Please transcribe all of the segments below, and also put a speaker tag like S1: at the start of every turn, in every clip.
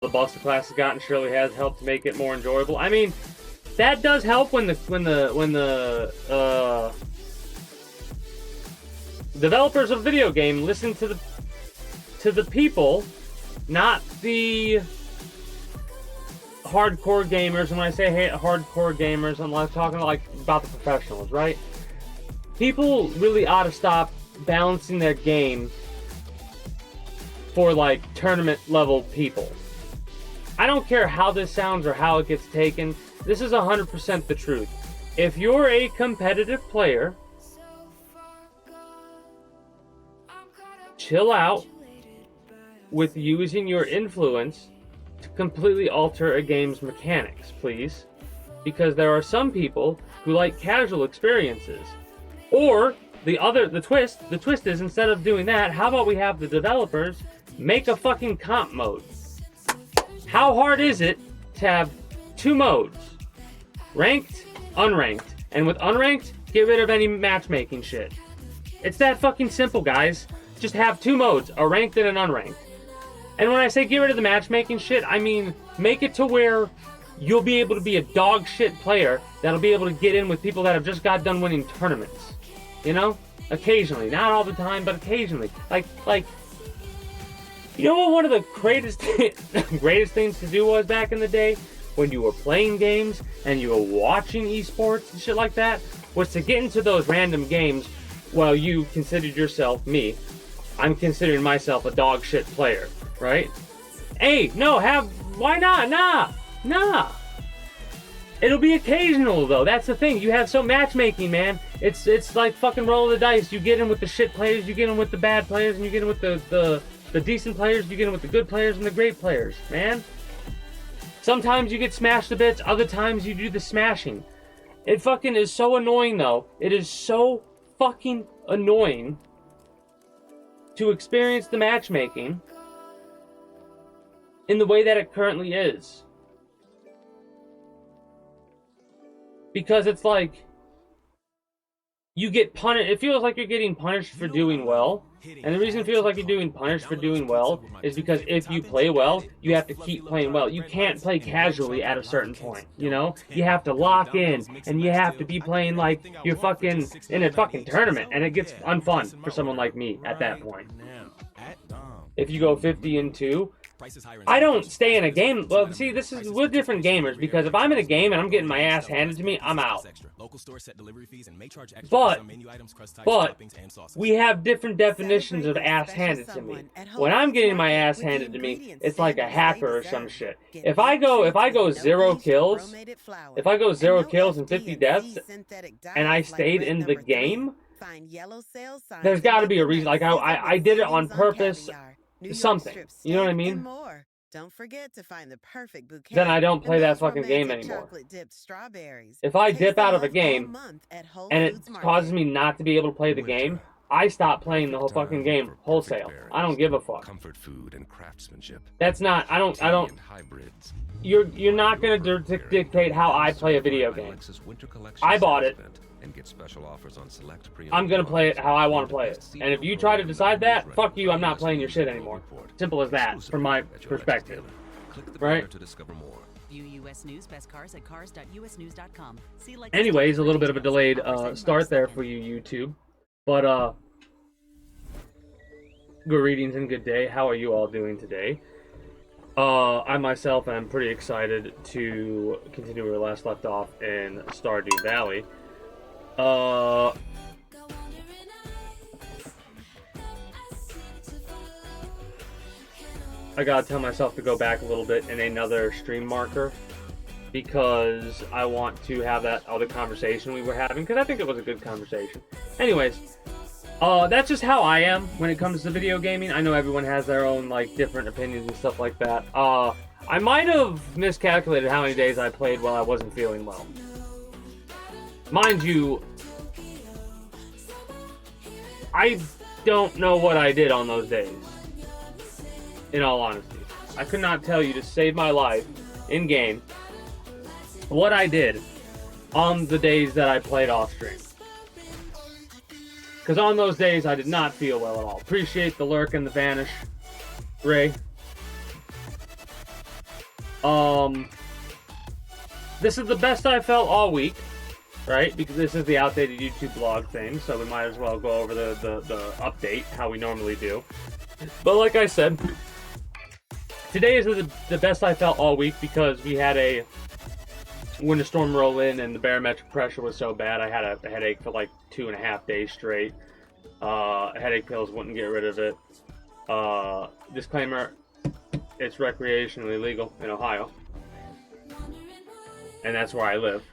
S1: the Buster class has gotten surely has helped to make it more enjoyable. I mean, that does help when the developers of video game listen to the people, not the hardcore gamers. And when I say hardcore gamers, I'm like talking like about the professionals, right? People really ought to stop balancing their game for like tournament level people. I don't care how this sounds or how it gets taken. This is 100% the truth. If you're a competitive player, chill out with using your influence to completely alter a game's mechanics, please. Because there are some people who like casual experiences. Or the twist is, instead of doing that, how about we have the developers make a fucking comp mode? How hard is it to have two modes? Ranked, unranked. And with unranked, get rid of any matchmaking shit. It's that fucking simple, guys. Just have two modes, a ranked and an unranked. And when I say get rid of the matchmaking shit, I mean make it to where you'll be able to be a dog shit player that'll be able to get in with people that have just got done winning tournaments. You know? Occasionally. Not all the time, but occasionally. Like, you know what one of the greatest things to do was back in the day? When you were playing games and you were watching esports and shit like that? Was to get into those random games while you considered yourself, I'm considering myself a dog shit player, right? Hey, no, why not? Nah. It'll be occasional though, that's the thing. You have some matchmaking, man. It's like fucking roll of the dice. You get in with the shit players, you get in with the bad players, and you get in with the decent players, you get in with the good players and the great players, man. Sometimes you get smashed to bits, other times you do the smashing. It fucking is so annoying though. It is so fucking annoying to experience the matchmaking in the way that it currently is. Because it's like, you get punished. It feels like you're getting punished for doing well. And the reason it feels like you're doing punished for doing well is because if you play well, you have to keep playing well. You can't play casually at a certain point, you know? You have to lock in, and you have to be playing like you're fucking in a fucking tournament, and it gets unfun for someone like me at that point. If you go 50-2, I don't stay in a game. Well, see, we're different gamers, because if I'm in a game and I'm getting my ass handed to me, I'm out. But we have different definitions of ass handed to me. When I'm getting my ass handed to me, it's like a hacker or some shit. If I go 0 kills, and 50 deaths, and I stayed in the game, there's got to be a reason. Like I did it on purpose. Something, you know what I mean?
S2: Don't forget to find the perfect bouquet.
S1: Then I don't play that fucking game anymore. If I dip out of a game and it causes me not to be able to play the game, I stop playing the whole fucking game wholesale. I don't give a fuck.
S3: Comfort food and craftsmanship.
S1: That's not. I don't. You're not gonna dictate how I play a video game. I bought it.
S3: And get special offers on select
S1: I'm gonna play it how I want to play it. And if you try to decide that, fuck you, I'm not playing your shit anymore. Simple as that, from my perspective. Right?
S4: View US News best cars at cars.usnews.com.
S1: Anyways, a little bit of a delayed start there for you, YouTube. But greetings and good day. How are you all doing today? I myself am pretty excited to continue where we last left off in Stardew Valley. I gotta tell myself to go back a little bit in another stream marker, because I want to have that other conversation we were having, because I think it was a good conversation. Anyways, that's just how I am when it comes to video gaming. I know everyone has their own, like, different opinions and stuff like that. I might have miscalculated how many days I played while I wasn't feeling well. Mind you, I don't know what I did on those days, in all honesty. I could not tell you to save my life in-game what I did on the days that I played off-stream. Because on those days, I did not feel well at all. Appreciate the lurk and the vanish, Ray. This is the best I felt all week, right? Because this is the outdated YouTube blog thing, so we might as well go over the update, how we normally do. But like I said, today is the best I felt all week because we had a winter storm roll in and the barometric pressure was so bad I had a headache for like 2.5 days straight. Headache pills wouldn't get rid of it. Disclaimer, it's recreationally legal in Ohio. And that's where I live.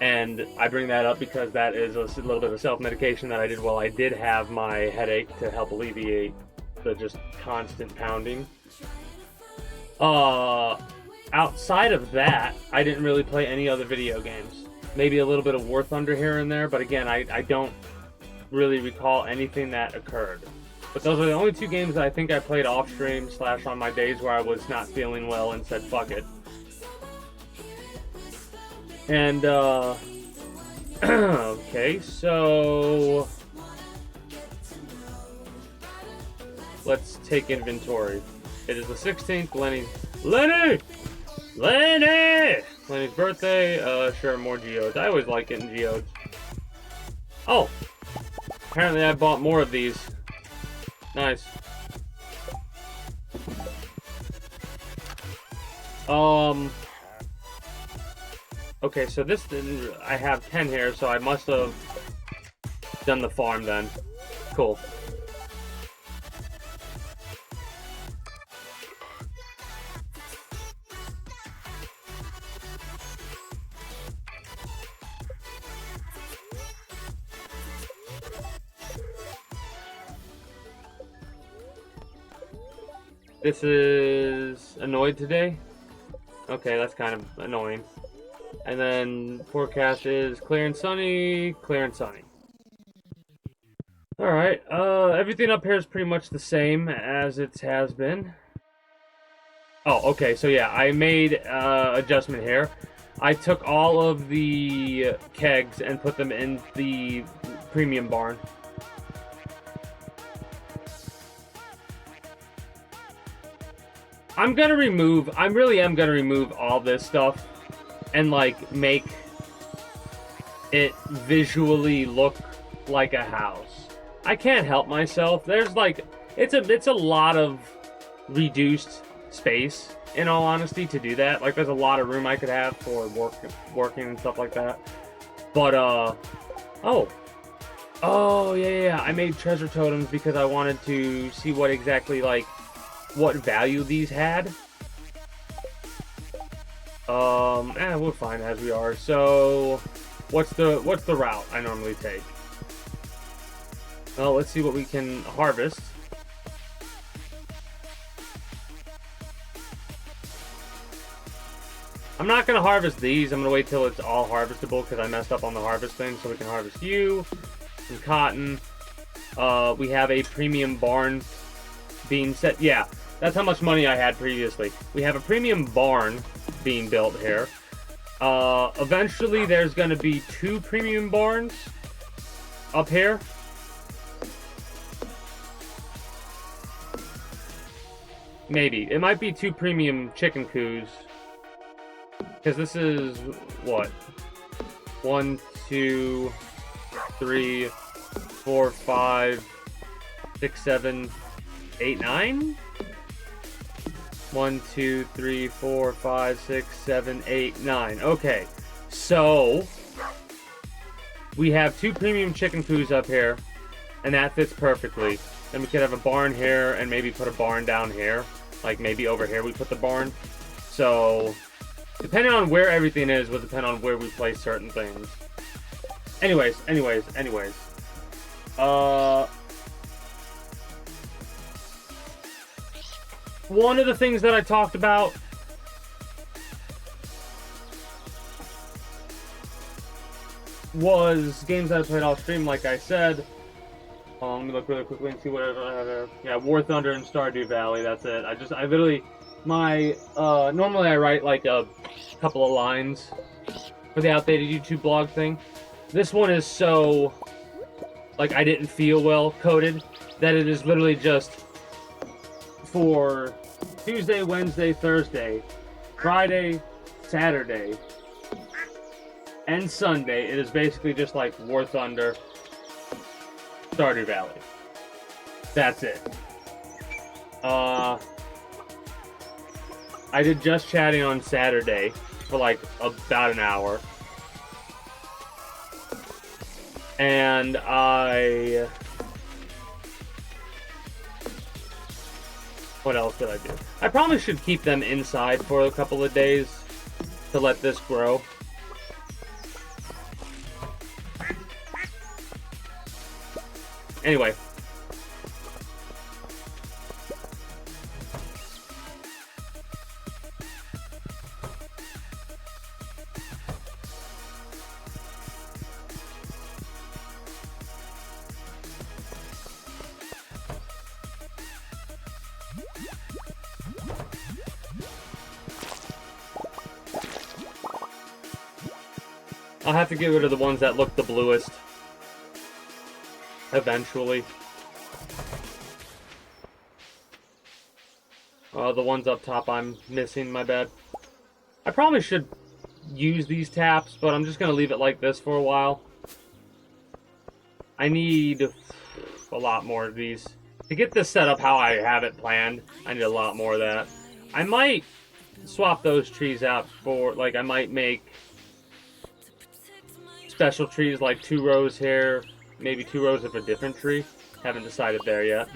S1: And I bring that up because that is a little bit of self-medication that I did while I did have my headache to help alleviate the just constant pounding. Outside of that, I didn't really play any other video games. Maybe a little bit of War Thunder here and there, but again, I don't really recall anything that occurred. But those are the only 2 games that I think I played off stream / on my days where I was not feeling well and said fuck it. And, okay, so let's take inventory. It is the 16th, Lenny's birthday. Sure, more geodes. I always like getting geodes. Oh, apparently I bought more of these. Nice. Okay, so this didn't... I have 10 here, so I must have done the farm then. Cool. This is annoyed today? Okay, that's kind of annoying. And then forecast is clear and sunny, clear and sunny. Alright, everything up here is pretty much the same as it has been. Oh, okay, so yeah, I made adjustment here. I took all of the kegs and put them in the premium barn. I really am gonna remove all this stuff and like make it visually look like a house. I can't help myself. There's like it's a lot of reduced space, in all honesty, to do that. Like there's a lot of room I could have for working and stuff like that. But oh yeah, I made treasure totems because I wanted to see what exactly like what value these had. We're fine as we are. So what's the route I normally take? Well, let's see what we can harvest. I'm not gonna harvest these. I'm gonna wait till it's all harvestable because I messed up on the harvest thing. So we can harvest you, some cotton. We have a premium barn being set. Yeah, that's how much money I had previously. We have a premium barn being built here. Eventually there's gonna be 2 premium barns up here. Maybe. It might be 2 premium chicken coos. Because this is, what? 1, 2, 3, 4, 5, 6, 7, 8, 9? 1, 2, 3, 4, 5, 6, 7, 8, 9. Okay. So, we have 2 premium chicken coos up here. And that fits perfectly. Then we could have a barn here and maybe put a barn down here. Like maybe over here we put the barn. So, depending on where everything is will depend on where we place certain things. Anyways. One of the things that I talked about was games that I played off stream, like I said. Let me look really quickly and see what I have there. Yeah, War Thunder and Stardew Valley, that's it. I literally, normally I write like a couple of lines for the outdated YouTube blog thing. This one is so, like, I didn't feel well coded, that it is literally just for Tuesday, Wednesday, Thursday, Friday, Saturday, and Sunday, it is basically just like War Thunder, Stardew Valley. That's it. I did just chatting on Saturday for like about an hour. And what else did I do? I probably should keep them inside for a couple of days to let this grow. Anyway. I'll have to get rid of the ones that look the bluest. Eventually. The ones up top I'm missing, my bad. I probably should use these taps, but I'm just going to leave it like this for a while. I need a lot more of these. To get this set up how I have it planned, I need a lot more of that. I might swap those trees out for, like, I might make special trees like 2 rows here, maybe 2 rows of a different tree. Haven't decided there yet.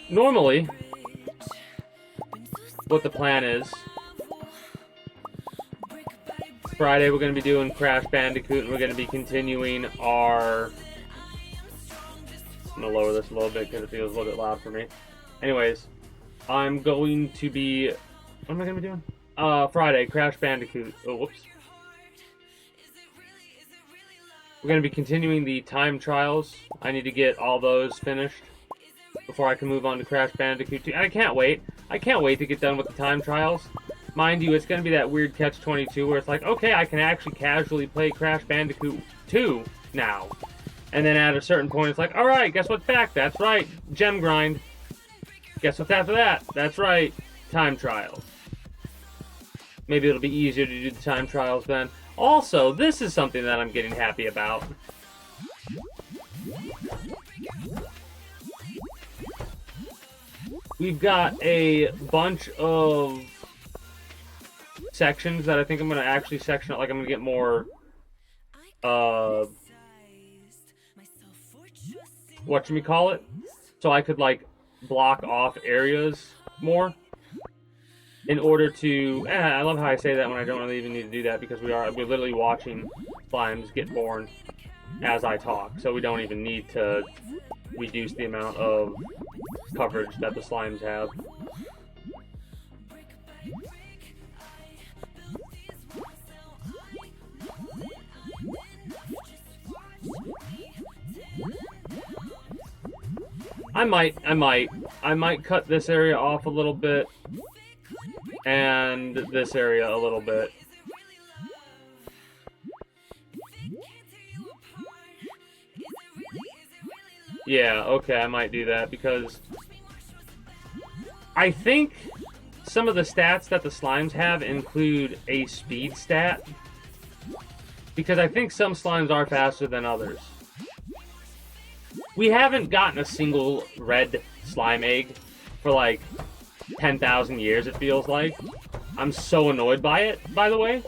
S1: Normally, what the plan is, Friday we're going to be doing Crash Bandicoot, and we're going to be continuing our... I'm going to lower this a little bit because it feels a little bit loud for me. Anyways, I'm going to be... What am I going to be doing? Friday, Crash Bandicoot. Oh, whoops. We're going to be continuing the time trials. I need to get all those finished before I can move on to Crash Bandicoot 2. And I can't wait. I can't wait to get done with the time trials. Mind you, it's going to be that weird catch-22 where it's like, okay, I can actually casually play Crash Bandicoot 2 now. And then at a certain point, it's like, alright, guess what's back? That's right, gem grind. Guess what's after that? That's right, time trials. Maybe it'll be easier to do the time trials then. Also, this is something that I'm getting happy about. We've got a bunch of sections that I think I'm going to actually section out. Like, I'm going to get more, whatchamacallit? So I could, like, block off areas more. In order to... I love how I say that when I don't really even need to do that, because we're literally watching slimes get born as I talk. So we don't even need to reduce the amount of coverage that the slimes have. I might cut this area off a little bit. And this area a little bit. Yeah, okay, I might do that, because I think some of the stats that the slimes have include a speed stat. Because I think some slimes are faster than others. We haven't gotten a single red slime egg for like 10,000 years, it feels like. I'm so annoyed by it, by the way.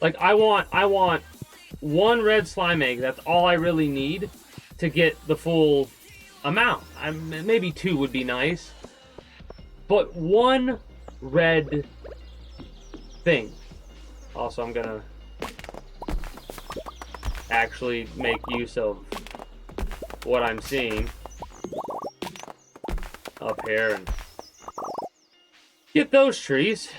S1: Like, I want one red slime egg. That's all I really need to get the full amount. Maybe 2 would be nice. But one red thing. Also, I'm gonna actually make use of what I'm seeing up here and get those trees.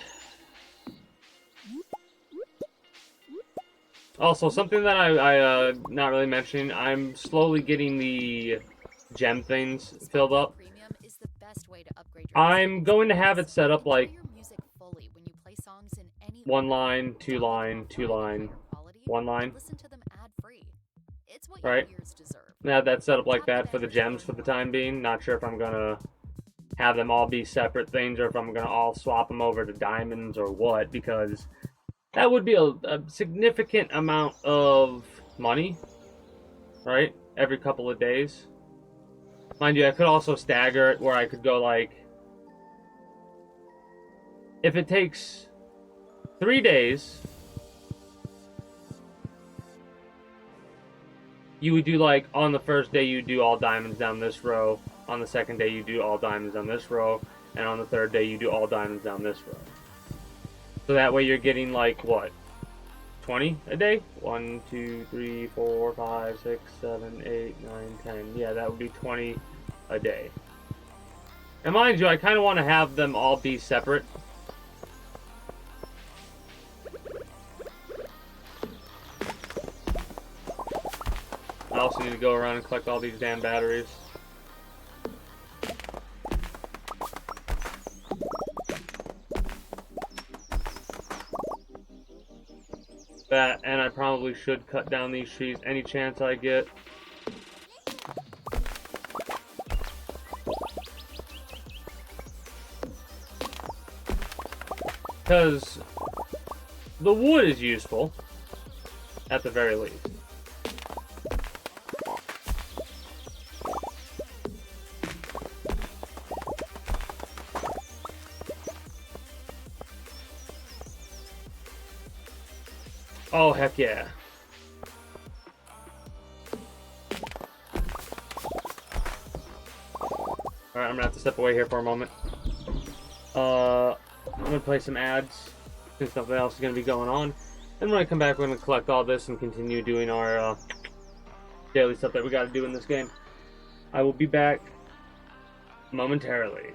S1: Also, something that I not really mentioning, I'm slowly getting the gem things filled up. I'm going to have it set up like 1 line, 2 line, 2 line, 1 line. Right? have that set up like that for the gems for the time being. Not sure if I'm gonna have them all be separate things or if I'm gonna all swap them over to diamonds or what, because that would be a significant amount of money, right? Every couple of days. Mind you, I could also stagger it where I could go like, if it takes 3 days, you would do like, on the first day you do all diamonds down this row, on the second day you do all diamonds down this row, and on the third day you do all diamonds down this row. So that way you're getting like, what, 20 a day? 1, 2, 3, 4, 5, 6, 7, 8, 9, 10. Yeah, that would be 20 a day. And mind you, I kind of want to have them all be separate. I also need to go around and collect all these damn batteries. That, and I probably should cut down these trees any chance I get. Because the wood is useful, at the very least. Oh, heck yeah. Alright, I'm gonna have to step away here for a moment. I'm gonna play some ads, since nothing else is gonna be going on. And when I come back, we're gonna collect all this and continue doing our daily stuff that we gotta do in this game. I will be back momentarily.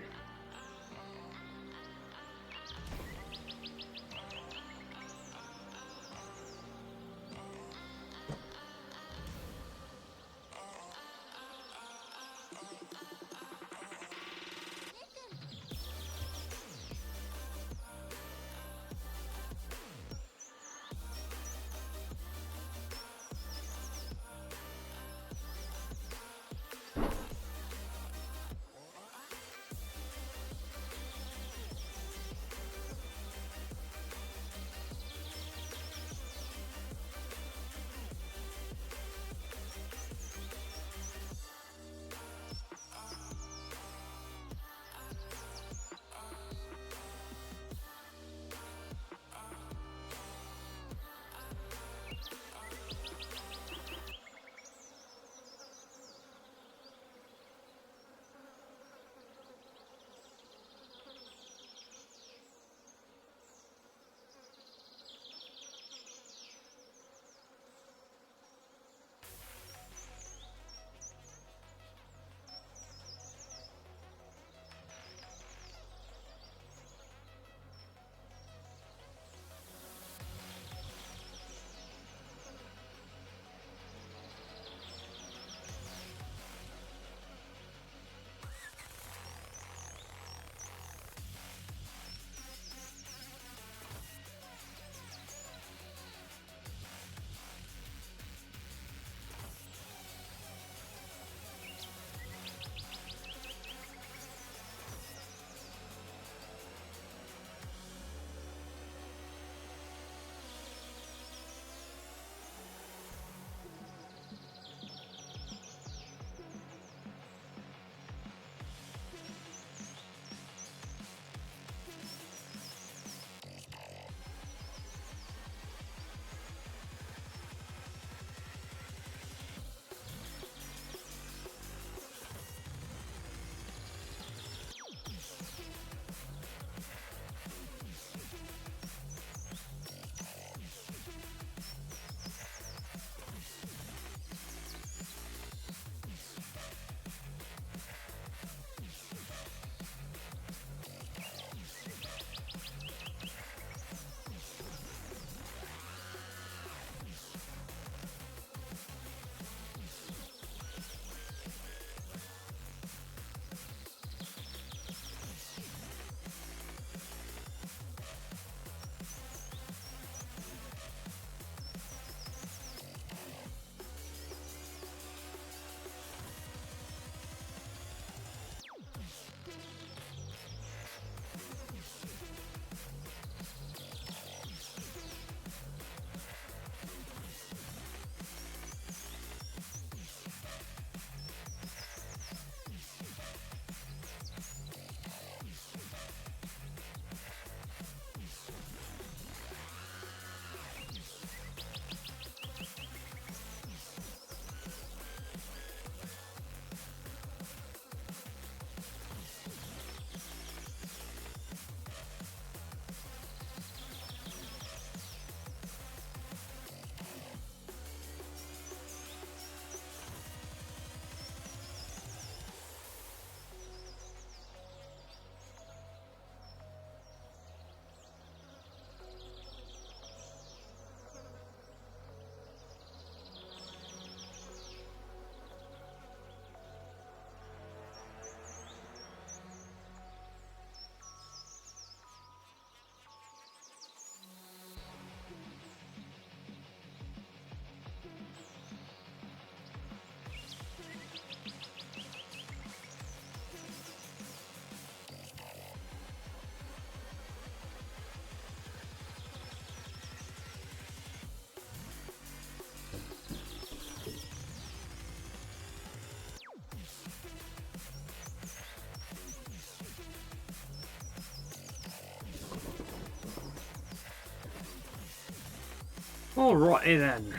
S1: Alright then.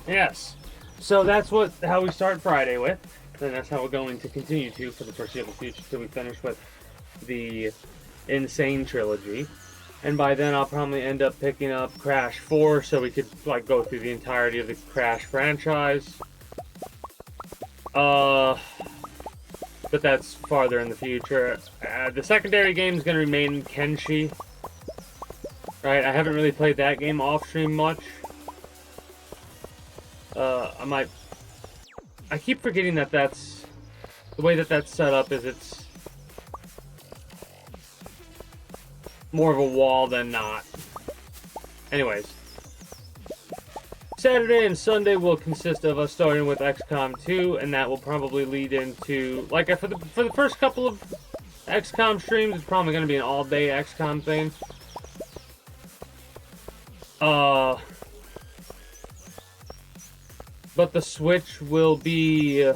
S1: Yes. So that's how we start Friday with. And that's how we're going to continue to for the foreseeable future till we finish with the Insane trilogy. And by then I'll probably end up picking up Crash 4 so we could like go through the entirety of the Crash franchise. But that's farther in the future. The secondary game is going to remain Kenshi. Right, I haven't really played that game off stream much. I keep forgetting that that's the way that that's set up is it's more of a wall than not. Anyways, Saturday and Sunday will consist of us starting with XCOM 2, and that will probably lead into like for the first couple of XCOM streams, it's probably going to be an all-day XCOM thing. But the Switch will be...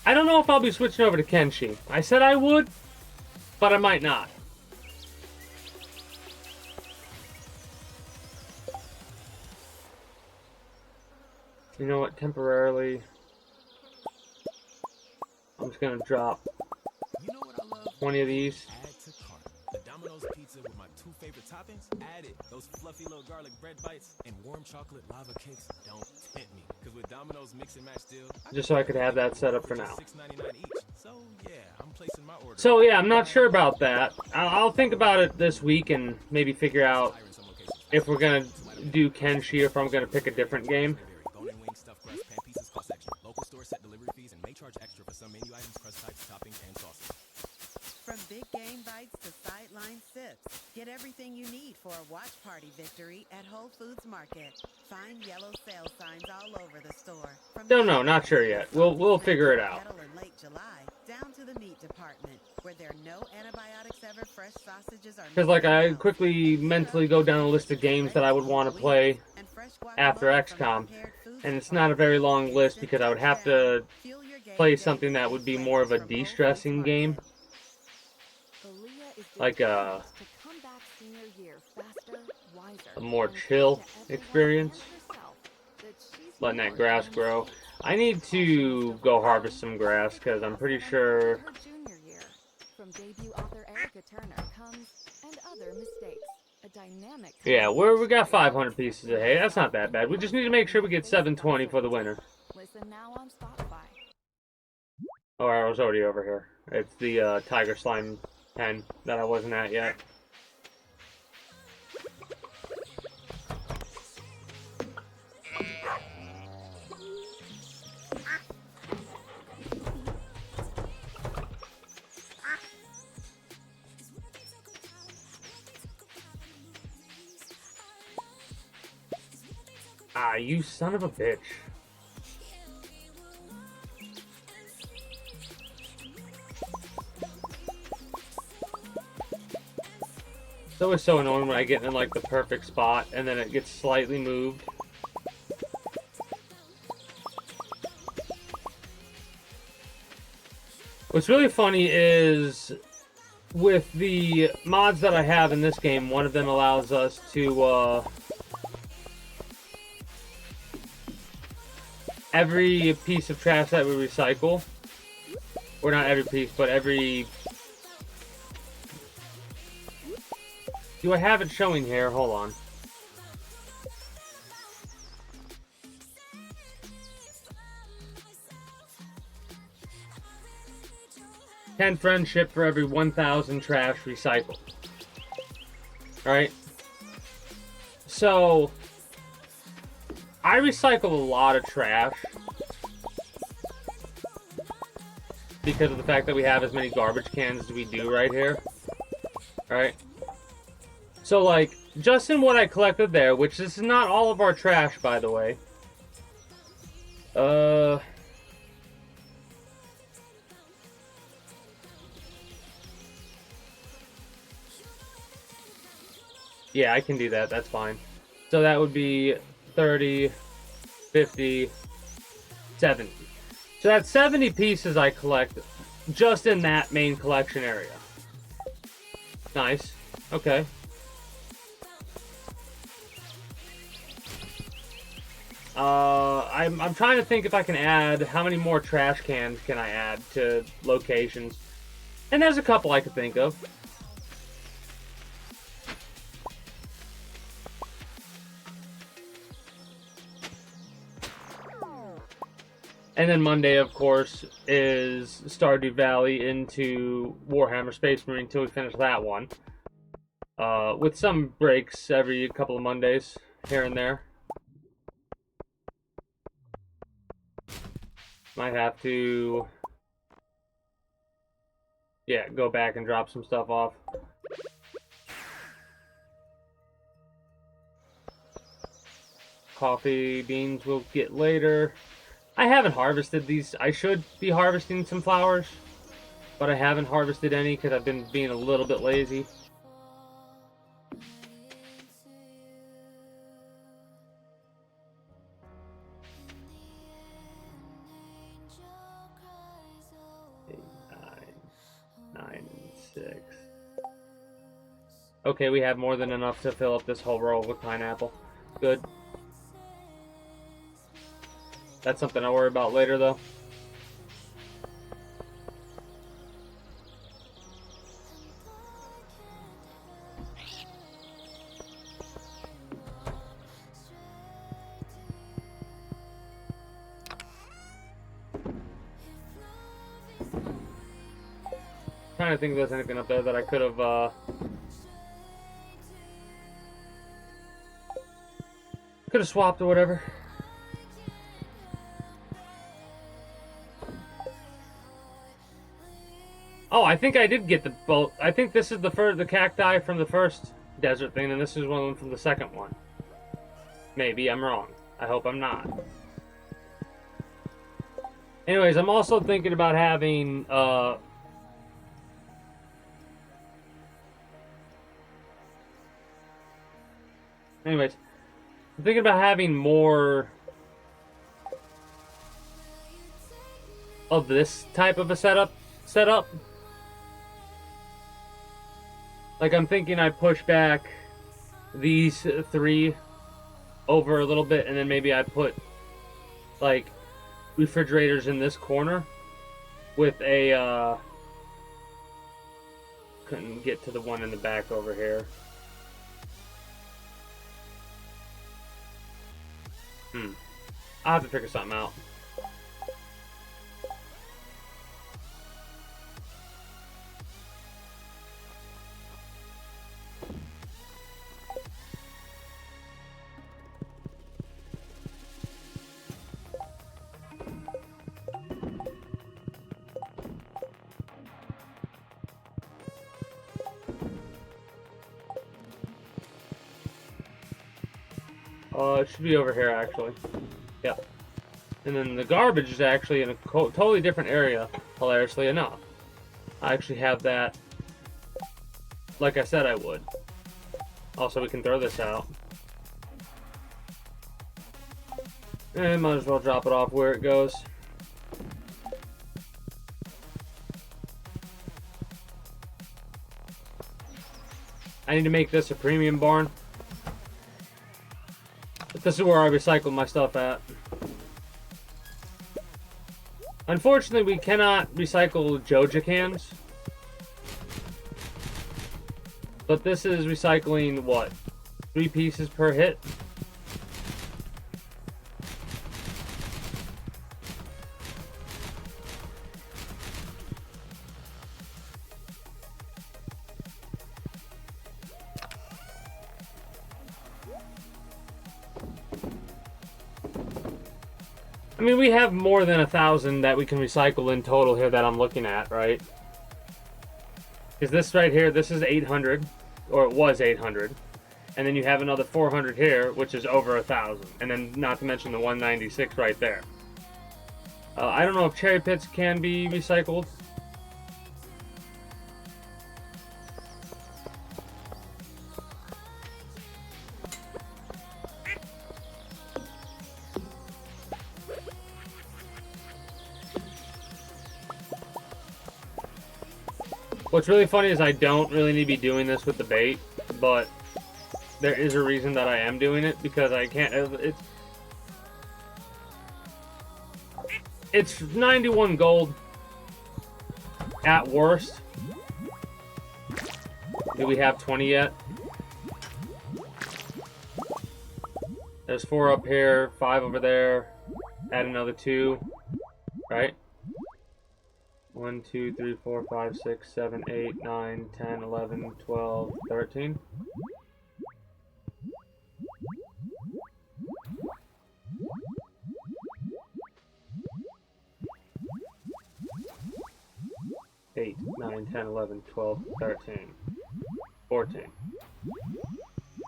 S1: I don't know if I'll be switching over to Kenshi. I said I would, but I might not. You know what? Temporarily, I'm just gonna drop 20 of these.
S5: Domino's pizza with my 2 favorite toppings, add it. Those fluffy little garlic bread bites and warm chocolate lava cakes don't tempt me. Because with Domino's mix and match deal,
S1: Just so I could have that set up for now.
S5: $6.99 each. So yeah, I'm placing my order.
S1: So yeah, I'm not sure about that. I'll think about it this week and maybe figure out if we're gonna do Kenshi or if I'm gonna pick a different game.
S5: Bone-in wing, stuffed crust, pan pieces cost extra. Local stores set delivery fees and may charge extra for some menu items, crust types, toppings, and sauces.
S2: From big game bites to sideline sips, get everything you need for a watch party victory at Whole Foods Market. Find yellow sale signs all over the store.
S1: Don't know, not sure yet. We'll figure it out.
S2: In late July, down to the meat department, where there are no antibiotics ever, fresh sausages are
S1: Because like I quickly mentally go down a list of games that I would want to play after XCOM, and it's not a very long list because I would have to play something that would be more of a de-stressing game. Like a more chill experience. Letting that grass grow. I need to go harvest some grass because I'm pretty sure. Yeah, we got 500 pieces of hay. That's not that bad. We just need to make sure we get 720 for the winter. Oh, I was already over here. It's the tiger slime pen that I wasn't at yet. Ah, you son of a bitch. It's always so annoying when I get in like the perfect spot and then it gets slightly moved. What's really funny is with the mods that I have in this game, one of them allows us to every piece of trash that we recycle, or not every piece, but every... Do I have it showing here? Hold on. $10 friendship for every 1,000 trash recycled. Alright? So, I recycle a lot of trash because of the fact that we have as many garbage cans as we do right here. Alright? So, like, just in what I collected there, which this is not all of our trash, by the way. Yeah, I can do that. That's fine. So that would be 30, 50, 70. So that's 70 pieces I collect just in that main collection area. Nice. Okay. I'm trying to think if I can add, how many more trash cans can I add to locations? And there's a couple I could think of. And then Monday, of course, is Stardew Valley into Warhammer Space Marine until we finish that one. With some breaks every couple of Mondays, here and there. Might have to, yeah, go back and drop some stuff off. Coffee beans we'll get later. I haven't harvested these. I should be harvesting some flowers, but I haven't harvested any because I've been being a little bit lazy. Nine, 6. Okay, we have more than enough to fill up this whole row with pineapple. Good. That's something I'll worry about later, though. Trying to think if there's anything up there that I could have swapped or whatever. Oh, I think I did get the both. I think this is the cacti from the first desert thing, and this is one of them from the second one. Maybe I'm wrong. I hope I'm not. Anyways, I'm also thinking about having anyways, I'm thinking about having more of this type of a setup. Like, I'm thinking I push back these 3 over a little bit, and then maybe I put, like, refrigerators in this corner with a, couldn't get to the one in the back over here. I'll have to figure something out. It should be over here, actually. Yep. And then the garbage is actually in a totally different area, hilariously enough. I actually have that, like I said I would. Also, we can throw this out. And might as well drop it off where it goes. I need to make this a premium barn. This is where I recycle my stuff at. Unfortunately, we cannot recycle Joja cans. But this is recycling, what? 3 pieces per hit? I mean, we have more than 1,000 that we can recycle in total here that I'm looking at, right? Because this right here, this is 800, or it was 800. And then you have another 400 here, which is over 1,000. And then not to mention the 196 right there. I don't know if cherry pits can be recycled. What's really funny is I don't really need to be doing this with the bait, but there is a reason that I am doing it, because I can't, It's 91 gold at worst. Do we have 20 yet? There's 4 up here, 5 over there. Add another 2, right? 1, 2, 3, 4, 5, 6, 7, 8, 9, 10, 11, 12, 13. 8, 9, 10, 11, 12, 13, 14.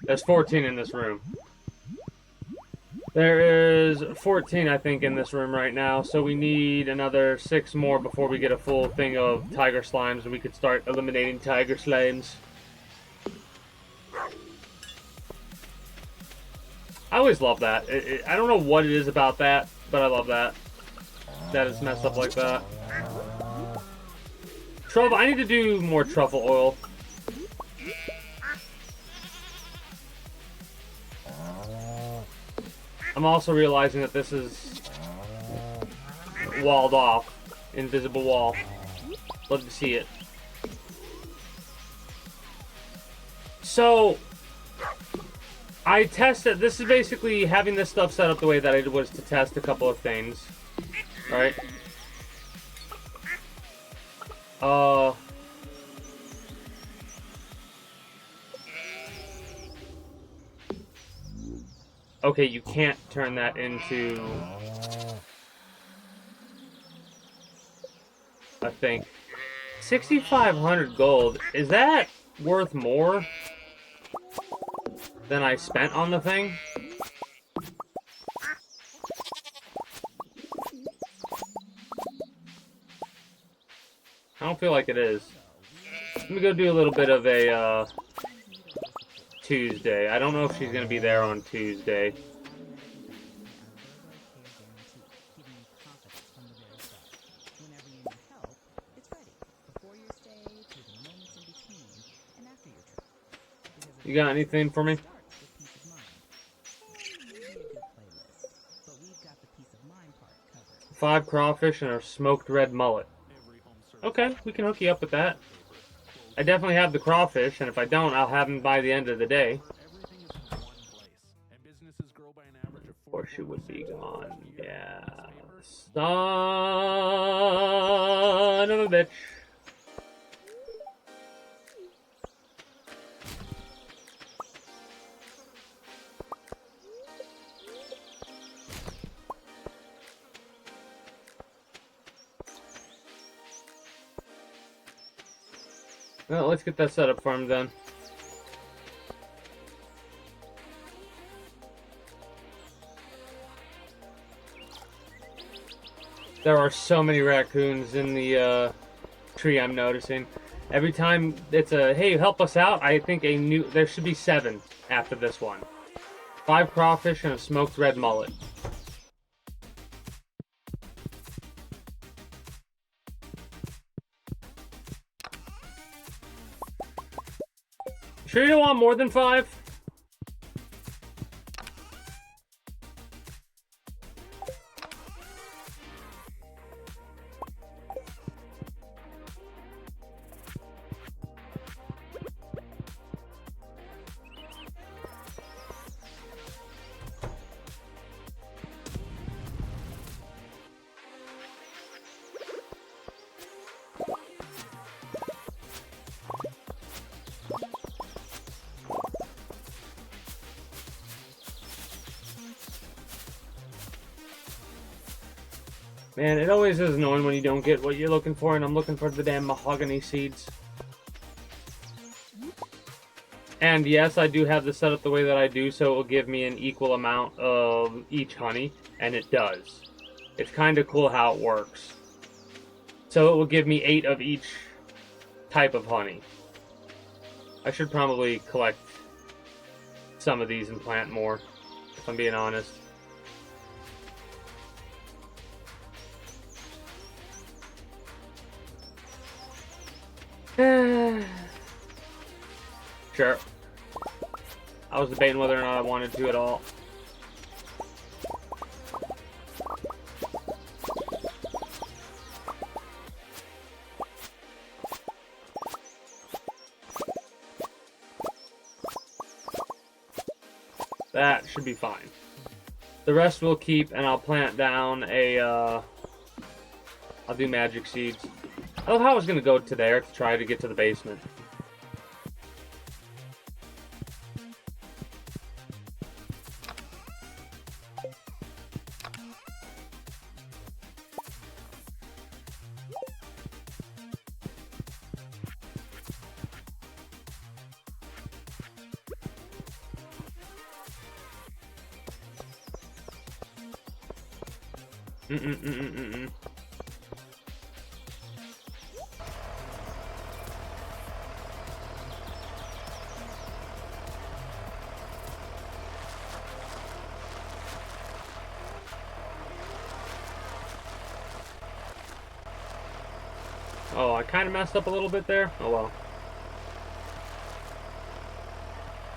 S1: There's 14 in this room. There is 14, I think, in this room right now, so we need another 6 more before we get a full thing of tiger slimes, and we could start eliminating tiger slimes. I always love that. I don't know what it is about that, but I love that. That it's messed up like that. Truffle, I need to do more truffle oil. I'm also realizing that this is walled off. Invisible wall. Love to see it. So, I tested, this is basically having this stuff set up the way that I did was to test a couple of things. Alright? Okay, you can't turn that into a thing. 6,500 gold. Is that worth more than I spent on the thing? I don't feel like it is. Let me go do a little bit of a, Tuesday. I don't know if she's gonna be there on Tuesday. You got anything for me? Five crawfish and a smoked red mullet. Okay, we can hook you up with that. I definitely have the crawfish, and if I don't, I'll have them by the end of the day. Horseshoe would be gone. Yeah. Son of a bitch. Well, let's get that set up for him then. There are so many raccoons in the tree, I'm noticing. Every time it's a, hey, help us out, I think there should be 7 after this one. 5 crawfish and a smoked red mullet. Sure you don't want more than 5? Man, it always is annoying when you don't get what you're looking for, and I'm looking for the damn mahogany seeds. And yes, I do have this set up the way that I do, so it will give me an equal amount of each honey, and it does. It's kind of cool how it works. So it will give me 8 of each type of honey. I should probably collect some of these and plant more, if I'm being honest. Sure. I was debating whether or not I wanted to at all. That should be fine. The rest we'll keep, and I'll plant down a, I'll do magic seeds. I love how I was going to go to there to try to get to the basement. Oh, I kind of messed up a little bit there. Oh well.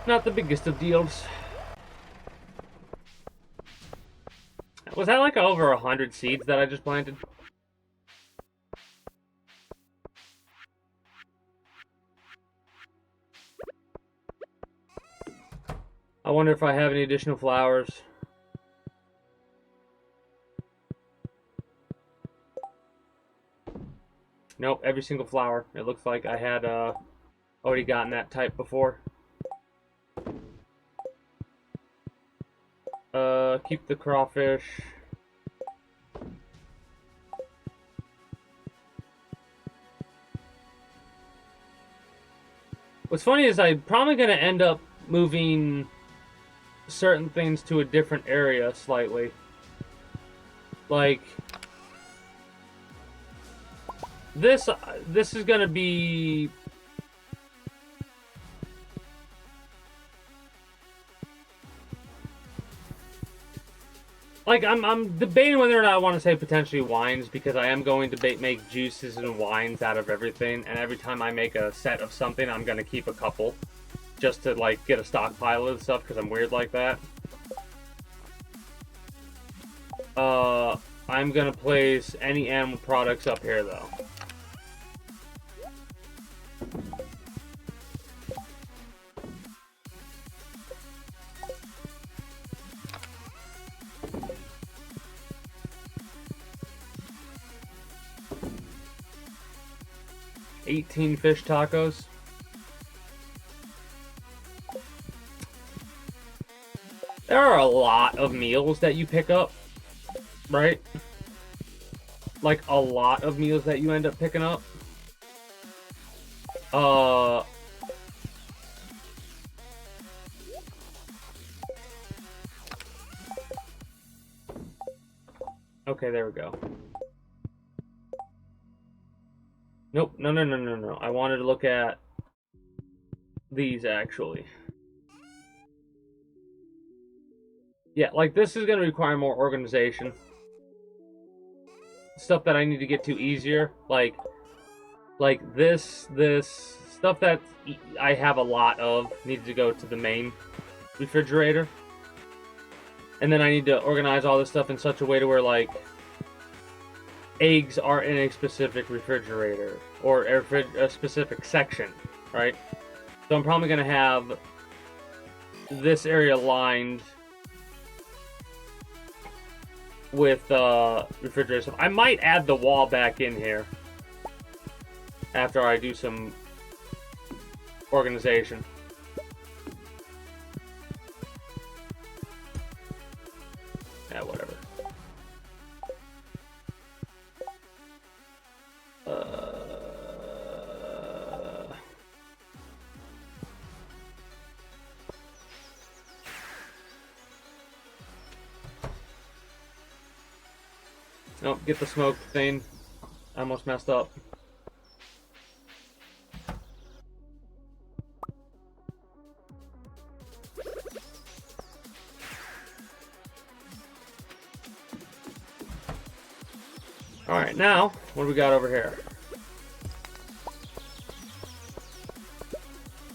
S1: Not the biggest of deals. Was that like over 100 seeds that I just planted? I wonder if I have any additional flowers. Nope, every single flower. It looks like I had already gotten that type before. Keep the crawfish. What's funny is I'm probably going to end up moving certain things to a different area slightly. Like, this is going to be... Like, I'm debating whether or not I want to say potentially wines, because I am going to make juices and wines out of everything, and every time I make a set of something, I'm going to keep a couple, just to, like, get a stockpile of stuff, because I'm weird like that. I'm going to place any animal products up here, though. $18 fish tacos. There are a lot of meals that you pick up, right? Like a lot of meals that you end up picking up. Okay, there we go. Nope, no. I wanted to look at these, actually. Yeah, like, this is going to require more organization. Stuff that I need to get to easier. Like this stuff that I have a lot of needs to go to the main refrigerator. And then I need to organize all this stuff in such a way to where, like, eggs are in a specific refrigerator or a specific section, right? So I'm probably going to have this area lined with refrigerator stuff. I might add the wall back in here after I do some organization. Yeah, whatever. Nope, get the smoke thing. I almost messed up. Alright, now, what do we got over here?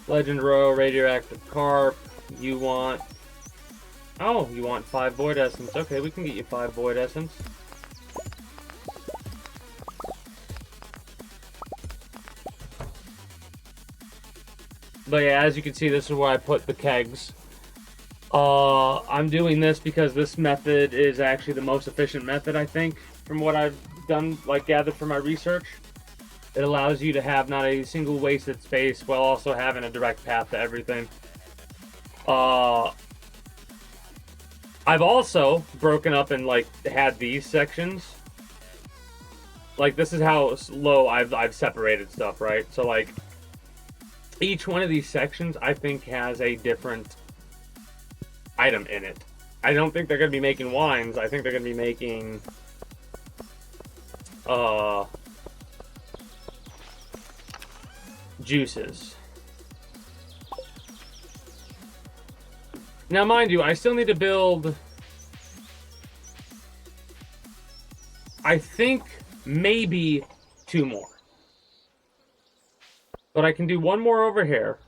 S1: Legend Row, radioactive carp. You want... Oh, you want 5 void essence. Okay, we can get you 5 void essence. But yeah, as you can see, this is where I put the kegs I'm doing this because this method is actually the most efficient method, I think, from what I've done, like gathered from my research. It allows you to have not a single wasted space while also having a direct path to everything. I've also broken up and like had these sections. Like this is how low I've separated stuff, right? So like each one of these sections I think has a different item in it. I don't think they're going to be making wines. I think they're going to be making juices. Now mind you, I still need to build, I think maybe 2 more. But I can do 1 more over here.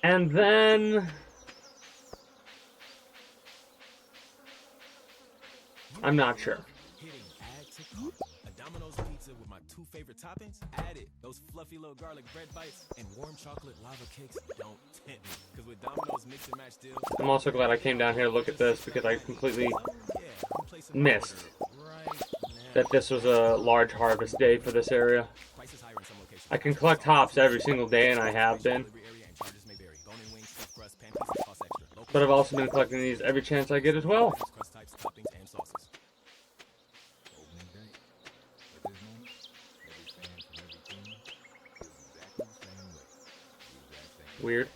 S1: And then I'm not sure.
S5: Hitting add to cart. A Domino's pizza with my 2 favorite toppings. Add it. Those fluffy little garlic bread bites and warm chocolate lava cakes. Don't tempt me. Because with Domino's mix and match deal.
S1: I'm also glad I came down here to look at this because I completely missed that this was a large harvest day for this area. I can collect hops every single day, and I have been. But I've also been collecting these every chance I get as well. Weird.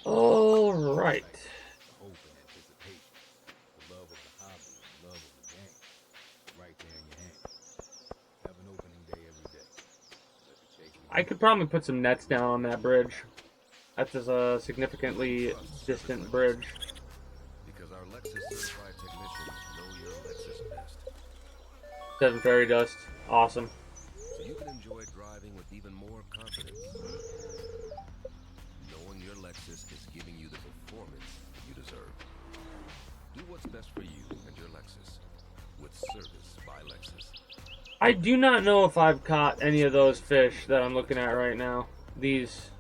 S1: All right. I could probably put some nets down on that bridge. That's a significantly distant bridge.
S3: Because our Lexus certified technicians know your Lexus best.
S1: 7 fairy dust. Awesome.
S3: So you can enjoy driving with even more confidence. Knowing your Lexus is giving you the performance you deserve. Do what's best for you and your Lexus. With service by Lexus.
S1: I do not know if I've caught any of those fish that I'm looking at right now. These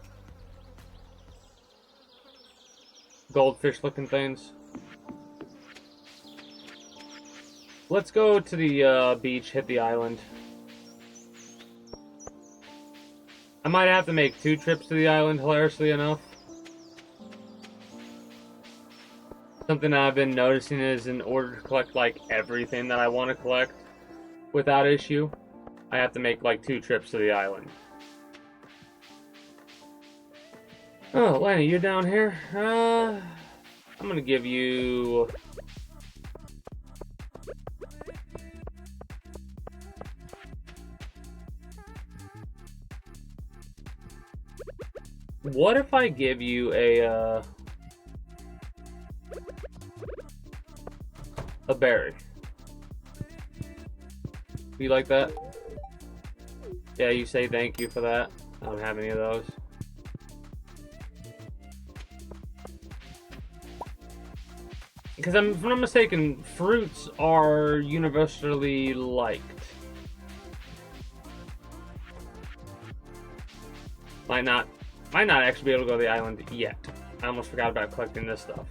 S1: goldfish looking things. Let's go to the beach, hit the island. I might have to make 2 trips to the island, hilariously enough. Something I've been noticing is in order to collect like everything that I want to collect without issue, I have to make like 2 trips to the island. Oh, Lenny, you're down here. I'm gonna give you what if I give you a berry? You like that? Yeah, you say thank you for that. I don't have any of those. Because if I'm not mistaken, fruits are universally liked. Might not actually be able to go to the island yet. I almost forgot about collecting this stuff.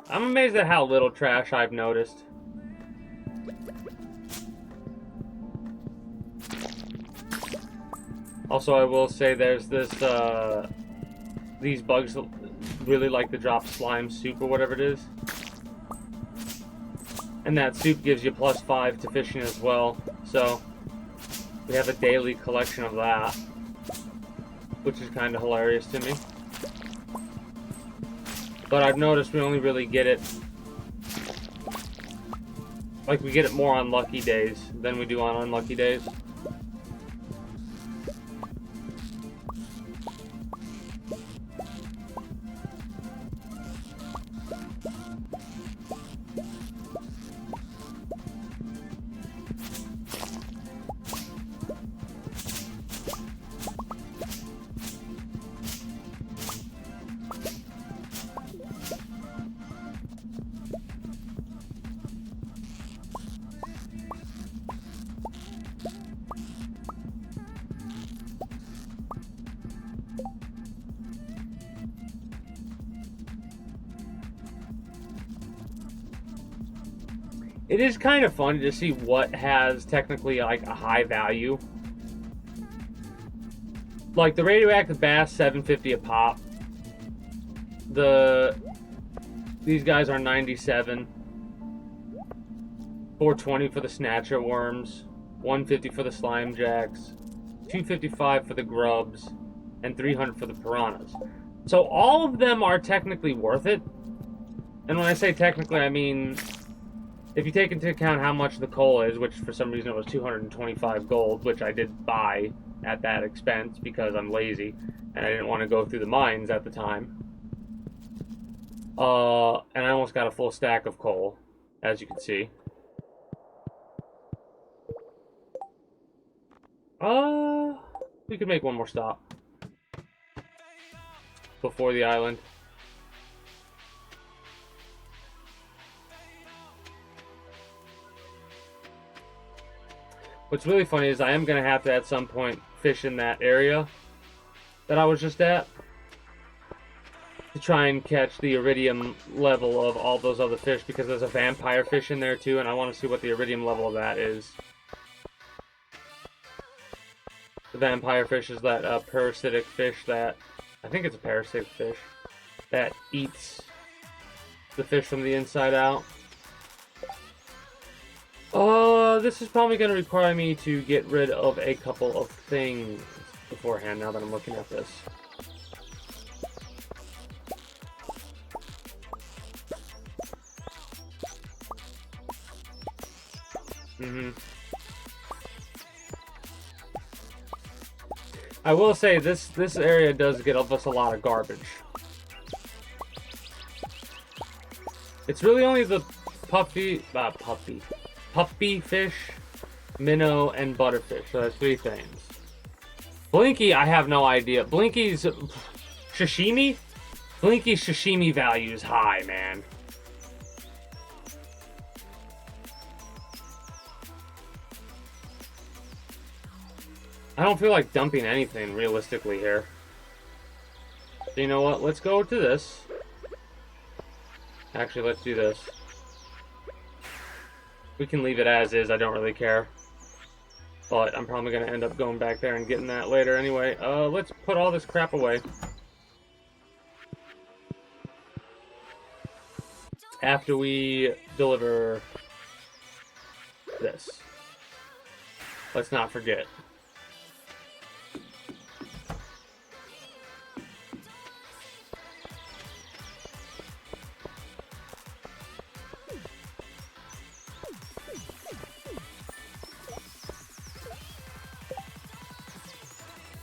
S1: I'm amazed at how little trash I've noticed. Also, I will say there's this, these bugs really like to drop slime soup or whatever it is. And that soup gives you +5 to fishing as well. So, we have a daily collection of that, which is kind of hilarious to me. But I've noticed we only really get it Like, we get it more on lucky days than we do on unlucky days. It is kind of fun to see what has technically like a high value. Like the radioactive bass, $7.50 a pop. These guys are 97. $4.20 for the snatcher worms, $1.50 for the slime jacks, $2.55 for the grubs, and $300 for the piranhas. So all of them are technically worth it. And when I say technically, I mean, if you take into account how much the coal is, which for some reason it was 225 gold, which I did buy at that expense because I'm lazy and I didn't want to go through the mines at the time. And I almost got a full stack of coal, as you can see. We could make one more stop before the island. What's really funny is I am going to have to at some point fish in that area that I was just at to try and catch the iridium level of all those other fish, because there's a vampire fish in there too, and I want to see what the iridium level of that is. The vampire fish is that parasitic fish that, I think it's a parasitic fish, that eats the fish from the inside out. This is probably going to require me to get rid of a couple of things beforehand, now that I'm looking at this. I will say this area does get us a lot of garbage. It's really only the puppy fish, minnow, and butterfish. So that's 3 things. Blinky, I have no idea. Blinky's sashimi? Blinky's sashimi value is high, man. I don't feel like dumping anything realistically here. So you know what? Let's go to this. Actually, let's do this. We can leave it as is. I don't really care. But I'm probably going to end up going back there and getting that later anyway. Let's put all this crap away. After we deliver this. Let's not forget.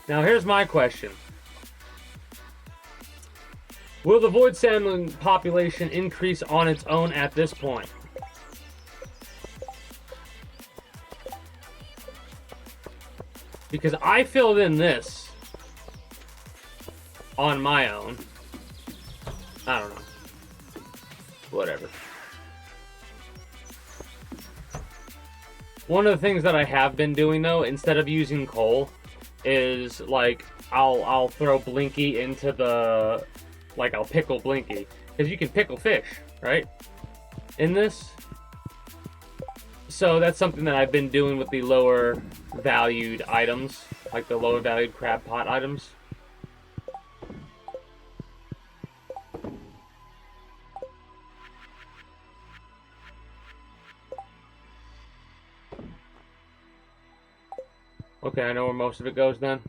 S1: Now here's my question. Will the void salmon population increase on its own at this point? Because I filled in this on my own. I don't know. Whatever. One of the things that I have been doing though, instead of using coal, is like I'll throw Blinky into the, like I'll pickle Blinky, because you can pickle fish, right? In this. So that's something that I've been doing with the lower valued items, like the lower valued crab pot items. Okay, I know where most of it goes then.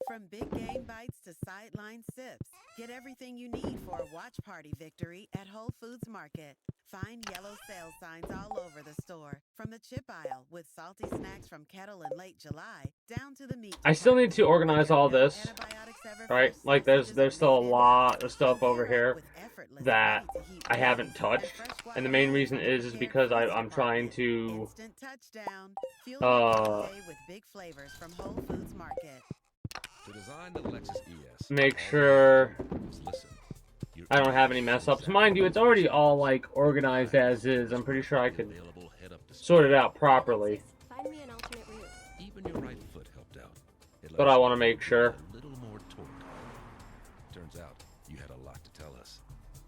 S2: From big game bites to sideline sips, get everything you need for a watch party victory at Whole Foods Market. Find yellow sales signs all over the store, from the chip aisle with salty snacks from Kettle in late July down to the meat.
S1: I still need to organize all
S2: department.
S1: this,
S2: Antibiotics ever
S1: right?
S2: fresh
S1: Like there's
S2: sausages
S1: still a
S2: are needed.
S1: lot of stuff over
S2: Pair up
S1: here
S2: with effortless,
S1: that
S2: ready-to-heat
S1: I haven't
S2: meals
S1: touched,
S2: at Fresh
S1: and the main
S2: Guacamole
S1: reason
S2: from the
S1: is
S2: Care
S1: because
S2: Foods
S1: I'm trying
S2: Department.
S1: to
S2: Instant touchdown. Fuel your day with big flavors from Whole Foods Market.
S3: To design the Lexus ES,
S1: make
S3: all you
S1: sure
S3: have to do is listen. Your
S1: I don't have
S3: ES
S1: any mess
S3: is
S1: ups.
S3: exactly
S1: Mind you, it's already
S3: what
S1: all like organized as is. I'm pretty sure I could
S3: available head-up display.
S1: sort it out properly,
S6: Find me an alternate route.
S3: Even your right foot helped out. It
S1: but
S3: lets
S1: I
S3: you
S1: want to make sure.
S3: a little more torque. Turns out you had a lot to tell us.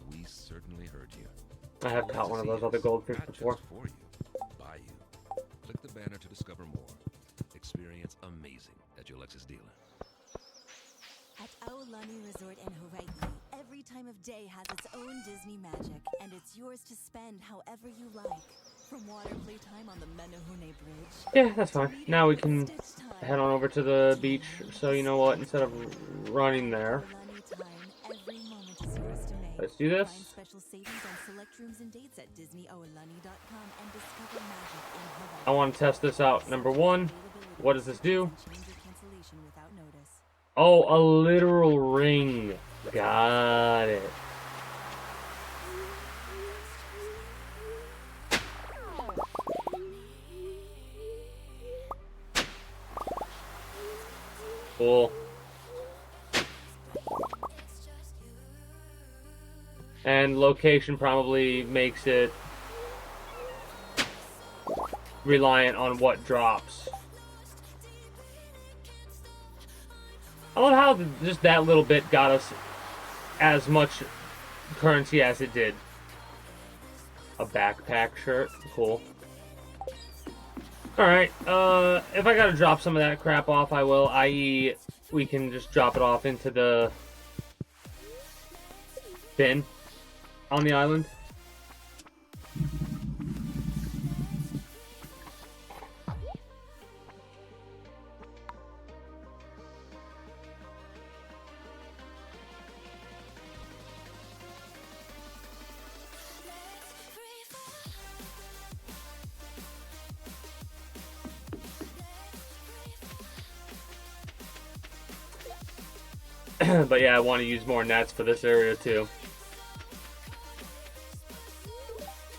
S3: We certainly heard you.
S1: I have caught one of those other goldfish
S3: Not
S1: before.
S3: just for you, by you. Click the banner to discover more. Experience amazing at your Lexus dealer.
S7: At Aulani Resort in Hawaii, every time of day has its own Disney magic, and it's yours to spend however you like. From water playtime on the Menehune Bridge.
S1: Yeah, that's fine. Now we can head on over to the beach. So you know what? Instead of running there,
S7: Aulani time, every moment is yours to make.
S1: let's do this.
S7: Find special savings on select rooms and dates at DisneyAulani.com and discover magic in Hawaii.
S1: I want to test this out. Number one, what does this do?
S7: Change your cancellation without notice.
S1: Oh, a literal ring. Got it. Cool. And location probably makes it reliant on what drops. I love how just that little bit got us as much currency as it did. A backpack shirt. Cool. Alright, if I gotta drop some of that crap off, I will. I.e., we can just drop it off into the bin on the island. But yeah, I want to use more nets for this area too.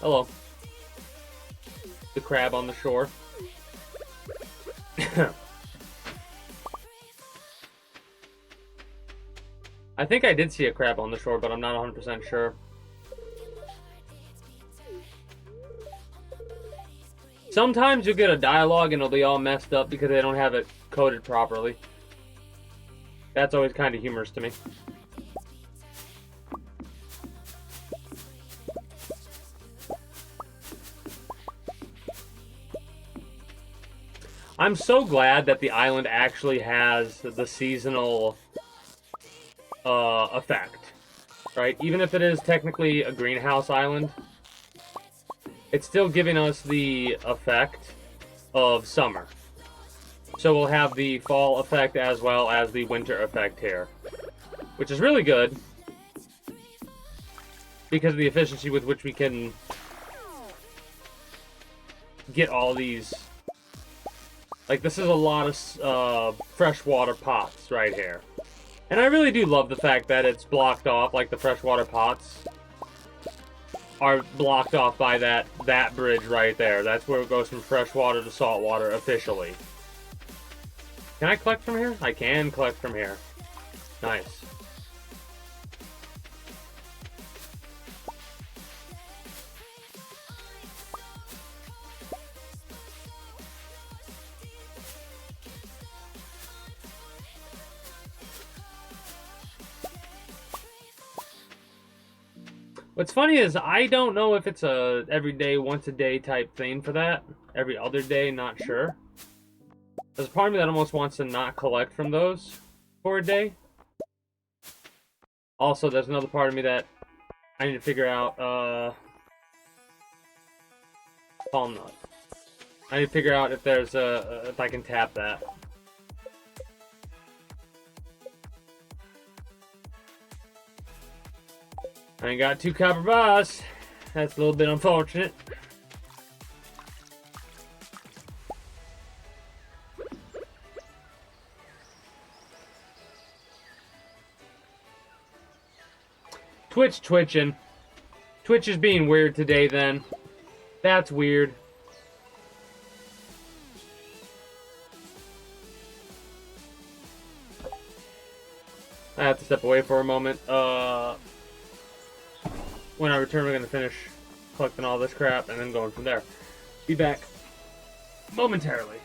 S1: Hello. The crab on the shore. I think I did see a crab on the shore, but I'm not 100% sure. Sometimes you'll get a dialogue and it'll be all messed up because they don't have it coded properly. That's always kind of humorous to me. I'm so glad that the island actually has the seasonal effect, right? Even if it is technically a greenhouse island, it's still giving us the effect of summer. So we'll have the fall effect as well as the winter effect here, which is really good because of the efficiency with which we can get all these. Like, this is a lot of freshwater pots right here. And I really do love the fact that it's blocked off, like the freshwater pots are blocked off by that bridge right there. That's where it goes from freshwater to saltwater officially. Can I collect from here? I can collect from here. Nice. What's funny is I don't know if it's a everyday, once a day type thing for that. Every other day, not sure. There's a part of me that almost wants to not collect from those for a day. Also, there's another part of me that I need to figure out, palm nut. I need to figure out if there's if I can tap that. I ain't got 2 copper bars. That's a little bit unfortunate. Twitch twitching. Twitch is being weird today then. That's weird. I have to step away for a moment. When I return, we're going to finish collecting all this crap and then going from there. Be back momentarily.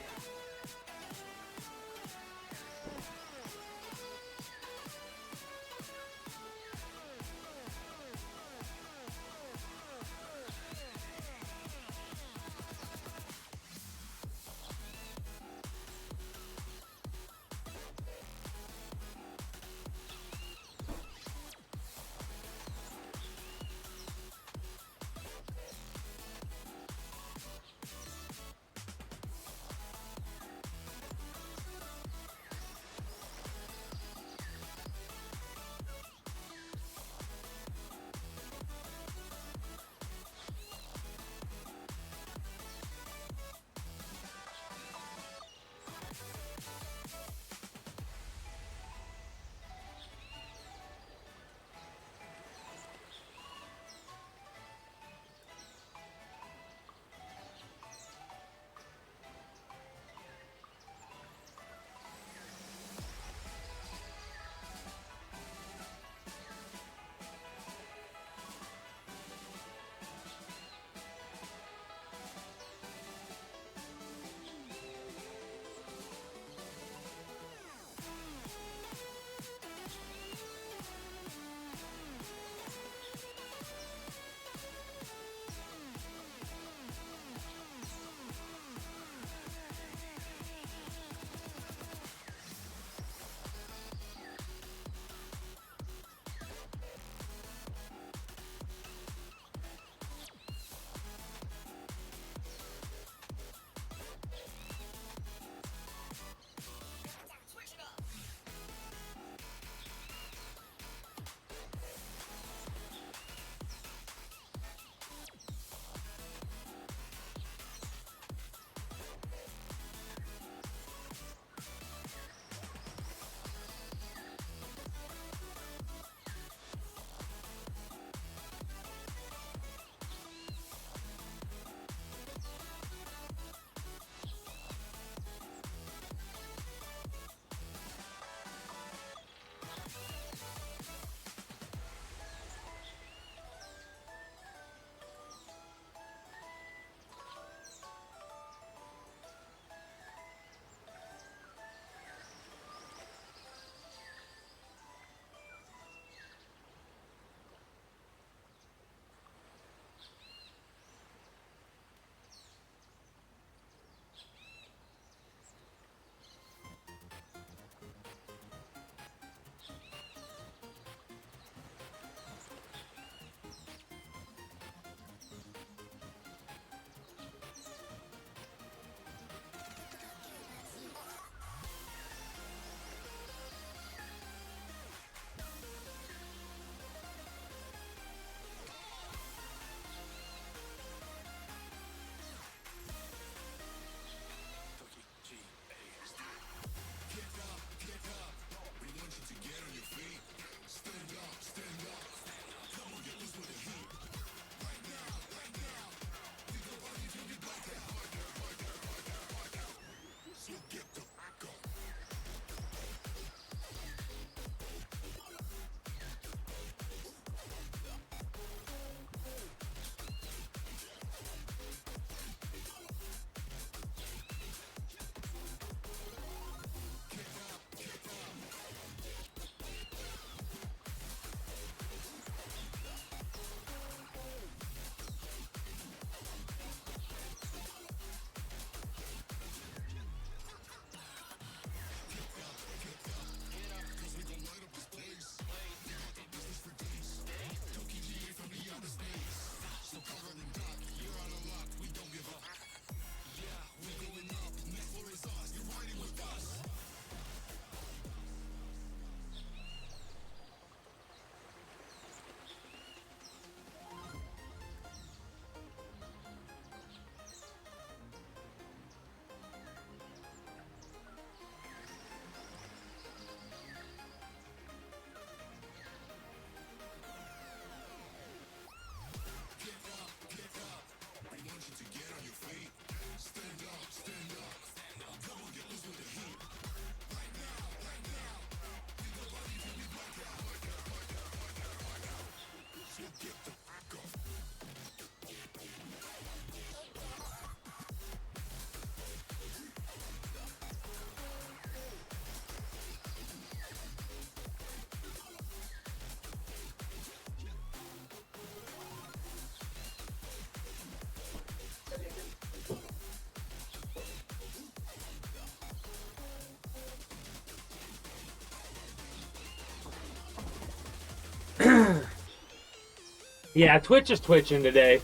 S1: Yeah, Twitch is twitching today.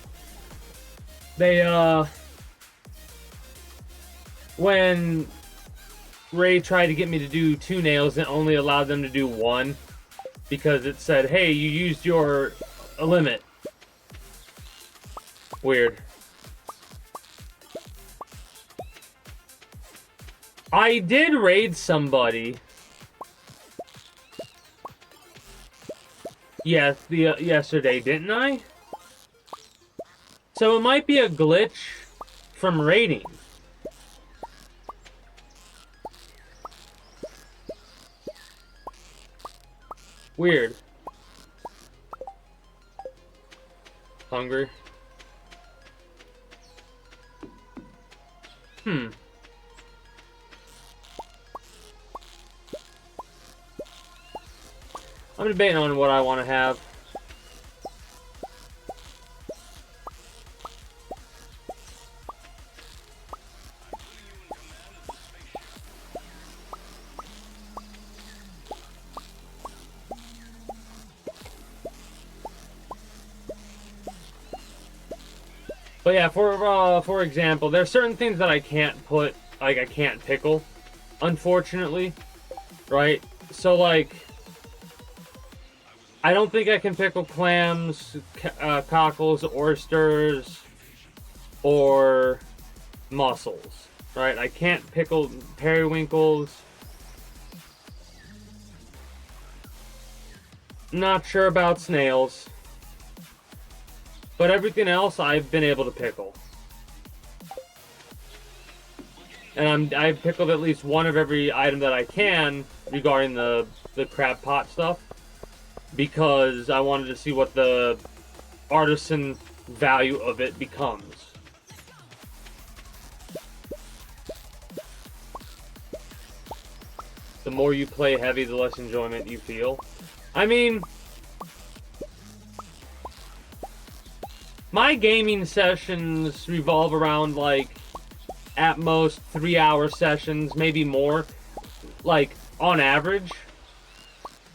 S1: They, when Ray tried to get me to do 2 nails and only allowed them to do 1 because it said, hey, you used your limit. Weird. I did raid somebody. Yes, yesterday, didn't I? So it might be a glitch from raiding. Weird. Hungry. I'm debating on what I want to have. But yeah, for example, there's certain things that I can't put, like I can't pickle, unfortunately, right? So like, I don't think I can pickle clams, cockles, oysters, or mussels, right? I can't pickle periwinkles. Not sure about snails. But everything else I've been able to pickle. And I've pickled at least one of every item that I can regarding the crab pot stuff. Because I wanted to see what the artisan value of it becomes. The more you play heavy, the less enjoyment you feel. I mean, my gaming sessions revolve around, like, at most 3-hour sessions, maybe more, like, on average.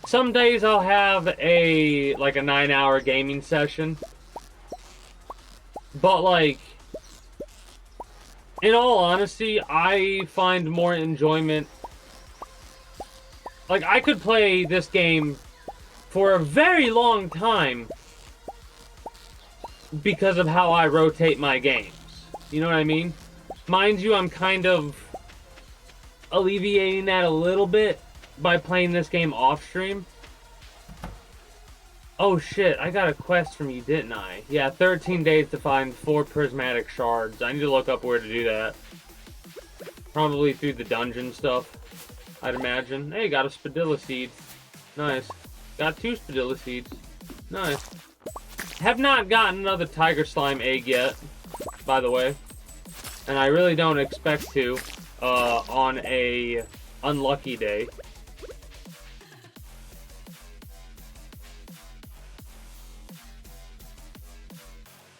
S1: Some days I'll have a 9-hour gaming session. But, like, in all honesty, I find more enjoyment. Like, I could play this game for a very long time because of how I rotate my games. You know what I mean? Mind you, I'm kind of alleviating that a little bit by playing this game off stream. Oh shit, I got a quest from you, didn't I? Yeah, 13 days to find 4 prismatic shards. I need to look up where to do that. Probably through the dungeon stuff, I'd imagine. Hey, got a spadilla seed. Nice. Got 2 spadilla seeds. Nice. Have not gotten another tiger slime egg yet, by the way. And I really don't expect to, on a unlucky day.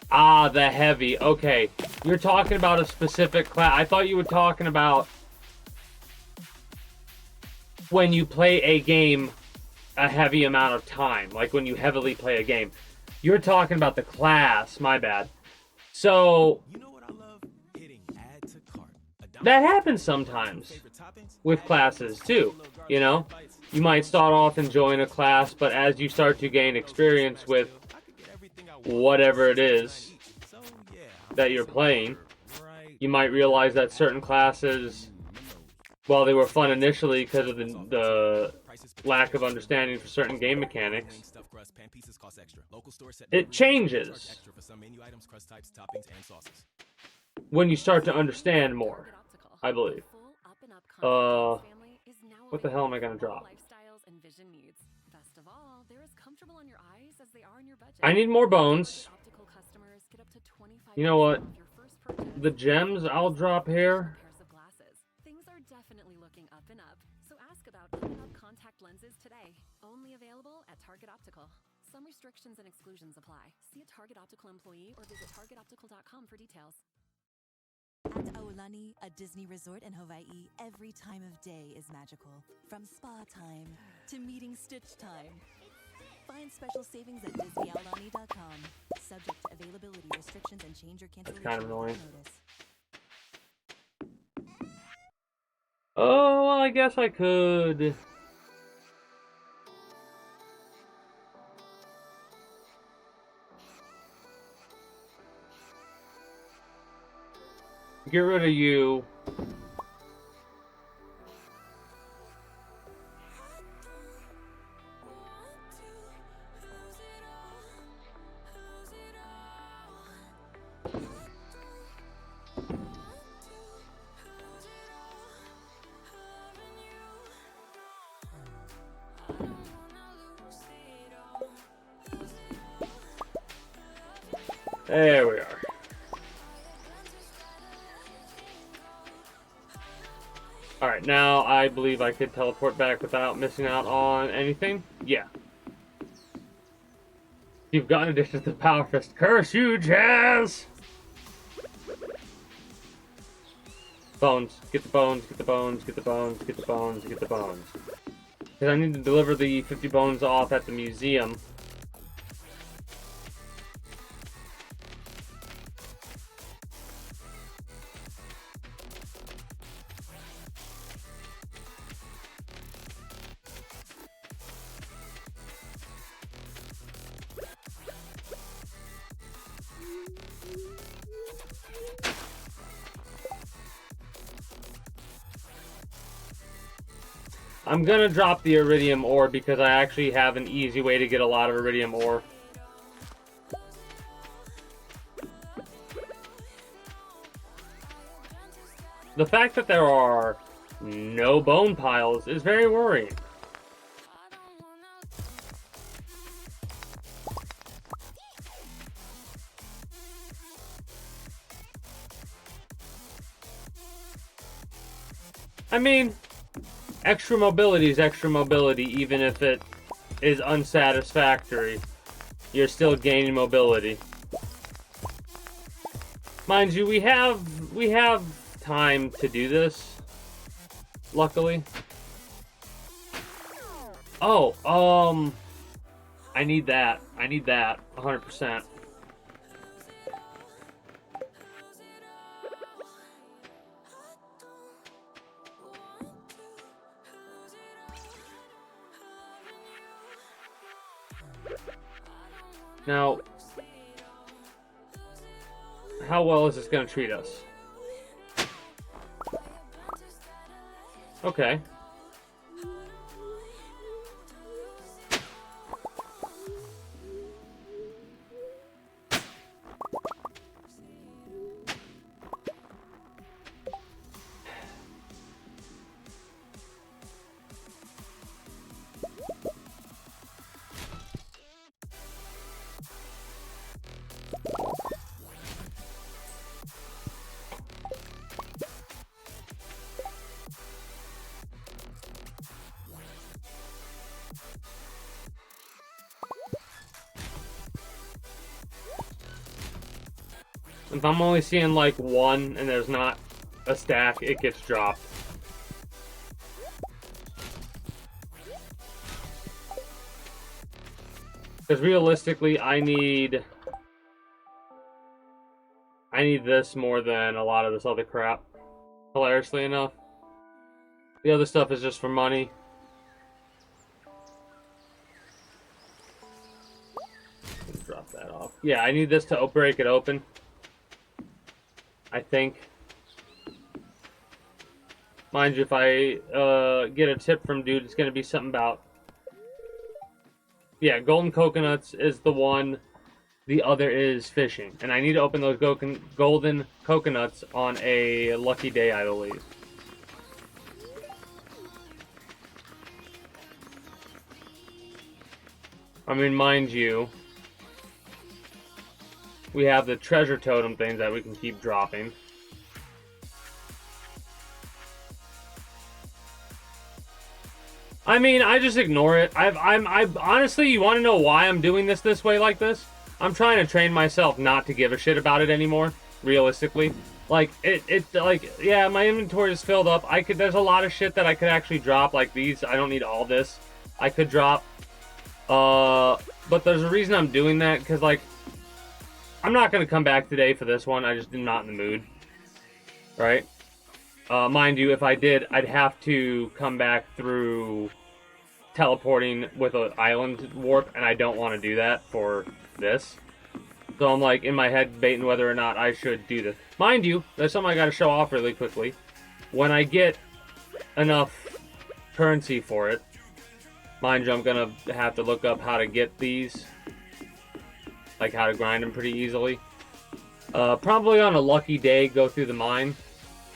S1: Ah, the heavy. Okay. You're talking about a specific class. I thought you were talking about when you play a game a heavy amount of time. Like when you heavily play a game. You're talking about the class. My bad. So,
S5: You know what I love? Hitting add to cart.
S1: that happens sometimes with classes too, you know? You might start off enjoying a class, but as you start to gain experience with whatever it is that you're playing, you might realize that certain classes, while they were fun initially because of the lack of understanding for certain game mechanics, it changes when you start to understand more, I believe. What the hell am I gonna drop? I need more bones. You know what? The gems I'll drop here.
S6: Things are definitely looking up and up. So ask about up contact lenses today. Only available at Target Optical. Some restrictions and exclusions apply. See a Target Optical employee or visit targetoptical.com for details.
S7: At Aulani, a Disney resort in Hawaii, every time of day is magical. From spa time to meeting Stitch time. Find special savings at DisneyOutOnE.com. Subject to availability restrictions and change or cancellation
S1: kind of
S7: without
S1: annoying.
S7: notice.
S1: Oh, well, I guess I could. Get rid of you. There we are. Alright, now I believe I could teleport back without missing out on anything. Yeah. You've gotten addicted to the Power Fist. Curse you, Jazz! Bones. Get the bones, get the bones, get the bones, get the bones, get the bones. Because I need to deliver the 50 bones off at the museum. I'm gonna drop the iridium ore because I actually have an easy way to get a lot of iridium ore. The fact that there are no bone piles is very worrying. I mean, extra mobility is extra mobility, even if it is unsatisfactory. You're still gaining mobility. Mind you, we have time to do this. Luckily. Oh, I need that. I need that 100%. Now, how well is this going to treat us? Okay. If I'm only seeing like one and there's not a stack, it gets dropped. Because realistically, I need this more than a lot of this other crap. Hilariously enough. The other stuff is just for money. Drop that off. Yeah, I need this to break it open. I think. Mind you, if I get a tip from dude, it's going to be something about... Yeah, golden coconuts is the one. The other is fishing. And I need to open those golden coconuts on a lucky day, I believe. I mean, mind you, we have the treasure totem things that we can keep dropping. I mean, I just ignore it. I honestly, you want to know why I'm doing this way like this? I'm trying to train myself not to give a shit about it anymore. Realistically, like like, yeah, my inventory is filled up. There's a lot of shit that I could actually drop, like these. I don't need all this. I could drop But there's a reason I'm doing that, because, like, I'm not going to come back today for this one. I just am not in the mood. Right? Mind you, if I did, I'd have to come back through teleporting with an island warp, and I don't want to do that for this. So I'm, like, in my head debating whether or not I should do this. Mind you, there's something I got to show off really quickly. When I get enough currency for it, mind you, I'm going to have to look up how to get these. Like, how to grind them pretty easily. Probably on a lucky day, go through the mine.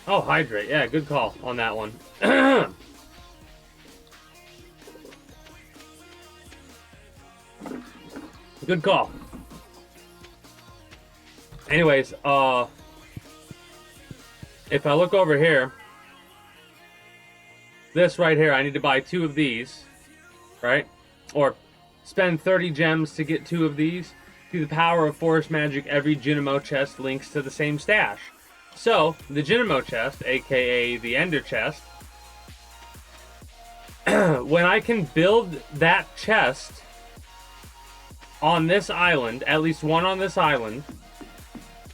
S1: Oh, hydrate. Yeah, good call on that one. Good call. Anyways, if I look over here, this right here, I need to buy 2 of these, right? Or spend 30 gems to get 2 of these. Through the power of forest magic, every Dynamo chest links to the same stash. So, the Dynamo chest, aka the Ender chest, when I can build that chest on this island, at least one on this island,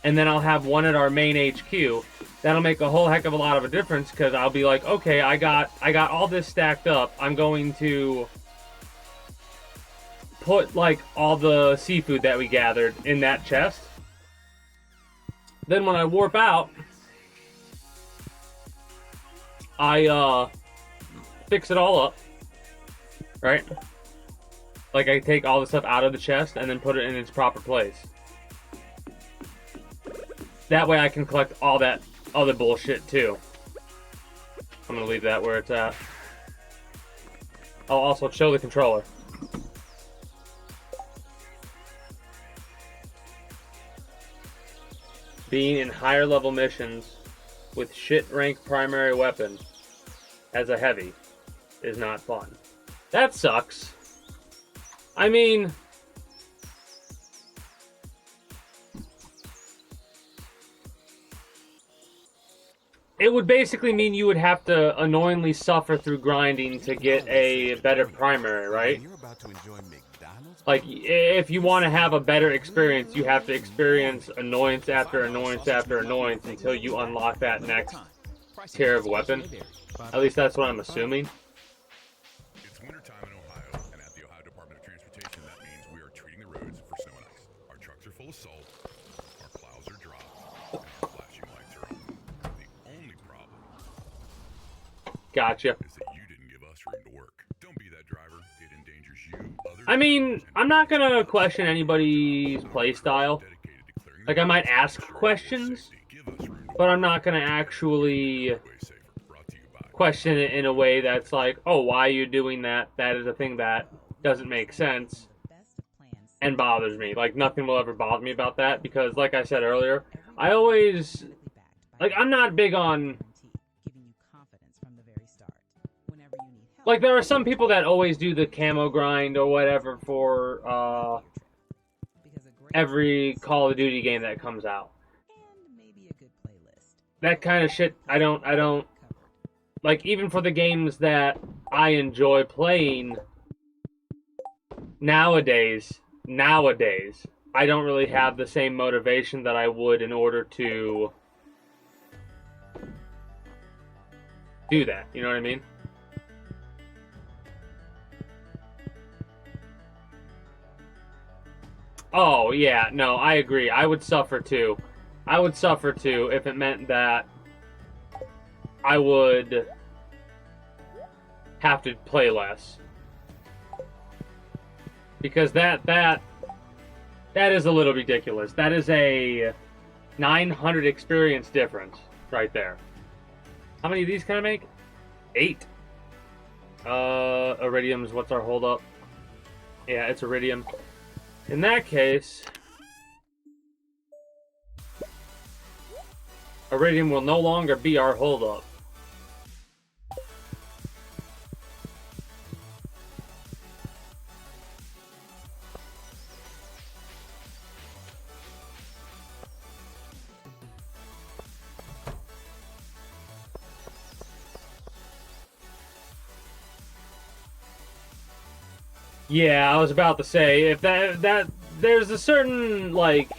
S1: and then I'll have one at our main HQ, that'll make a whole heck of a lot of a difference, because I'll be like, okay, I got all this stacked up. I'm going to put, like, all the seafood that we gathered in that chest. Then when I warp out, I fix it all up, right? Like, I take all the stuff out of the chest and then put it in its proper place. That way I can collect all that other bullshit too. I'm gonna leave that where it's at. I'll also show the controller. Being in higher level missions with shit rank primary weapon as a heavy is not fun. That sucks. I mean, it would basically mean you would have to annoyingly suffer through grinding to get a better primary, right?
S3: You're about to enjoy McDonald's.
S1: Like, if you want to have a better experience, you have to experience annoyance after annoyance after annoyance until you unlock that next tier of weapon. At least that's what I'm assuming.
S8: It's wintertime in Ohio, and at the Ohio Department of Transportation, that means we are treating the roads for snow and ice. Our trucks are full of salt, our plows are dry, and our flashing lights are on. The only problem
S1: Gotcha.
S8: is that you didn't give us room to work. Don't be that driver. It endangers you, others,
S1: I mean, I'm not gonna question anybody's playstyle.
S8: dedicated to clearing the
S1: Like, I might
S8: roads,
S1: ask
S8: ensure
S1: questions,
S8: safety. Give us room to
S1: but I'm not gonna actually
S8: way safer. Brought to you by
S1: question it in a way that's like, oh, why are you doing that? That is a thing that doesn't make sense
S2: Best of plans.
S1: and bothers me. Like, nothing will ever bother me about that, because, like I said earlier, I always, like, I'm not big on,
S2: Giving you confidence from the very start. Whenever you need help,
S1: like, there are some people that always do the camo grind or whatever for
S2: because a great
S1: every Call of Duty game that comes out.
S2: and maybe a good playlist.
S1: That kind of shit, I don't,
S2: Covered.
S1: like, even for the games that I enjoy playing nowadays, I don't really have the same motivation that I would in order to do that. You know what I mean? Oh, yeah, no, I agree. I would suffer too. I would suffer too if it meant that I would have to play less. Because that is a little ridiculous. That is a 900 experience difference right there. How many of these can I make? 8. Iridium's what's our holdup? Yeah, it's Iridium. In that case, Iridium will no longer be our holdup. Yeah, I was about to say, if that there's a certain, like,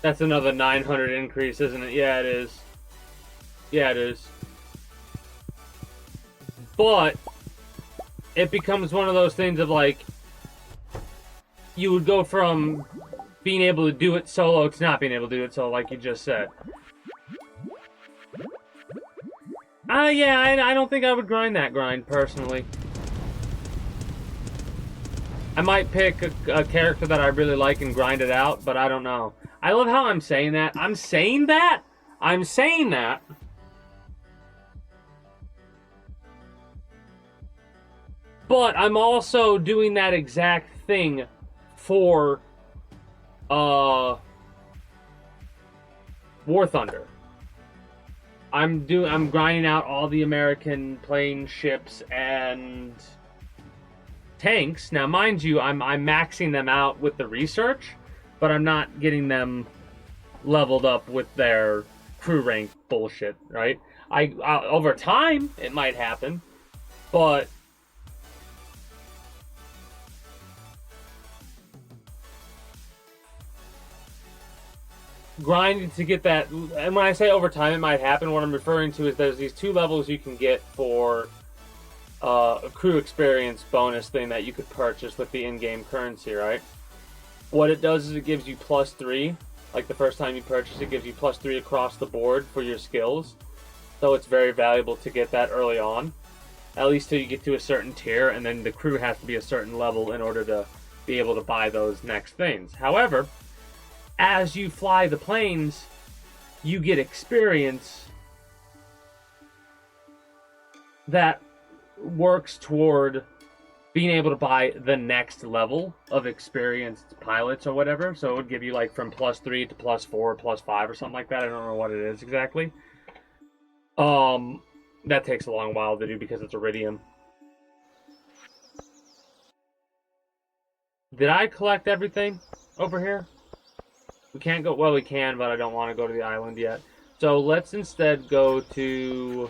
S1: that's another 900 increase, isn't it? Yeah, it is. Yeah, it is. But it becomes one of those things of, like, you would go from being able to do it solo to not being able to do it solo, like you just said. Yeah, I don't think I would grind that grind, personally. I might pick a character that I really like and grind it out, but I don't know. I love how I'm saying that. I'm saying that? I'm saying that. But I'm also doing that exact thing for War Thunder. I'm grinding out all the American plane ships and tanks. Now, mind you, I'm maxing them out with the research, but I'm not getting them leveled up with their crew rank bullshit, right? I over time it might happen, but grinding to get that, and when I say over time it might happen, what I'm referring to is there's these 2 levels you can get for a crew experience bonus thing that you could purchase with the in-game currency, right? What it does is it gives you +3, like the first time you purchase it gives you +3 across the board for your skills, so it's very valuable to get that early on, at least till you get to a certain tier, and then the crew has to be a certain level in order to be able to buy those next things. However, as you fly the planes, you get experience that works toward being able to buy the next level of experienced pilots or whatever. So it would give you like from +3 to +4, +5 or something like that. I don't know what it is exactly. That takes a long while to do because it's Iridium. Did I collect everything over here? We can't go, well we can, but I don't want to go to the island yet. So let's instead go to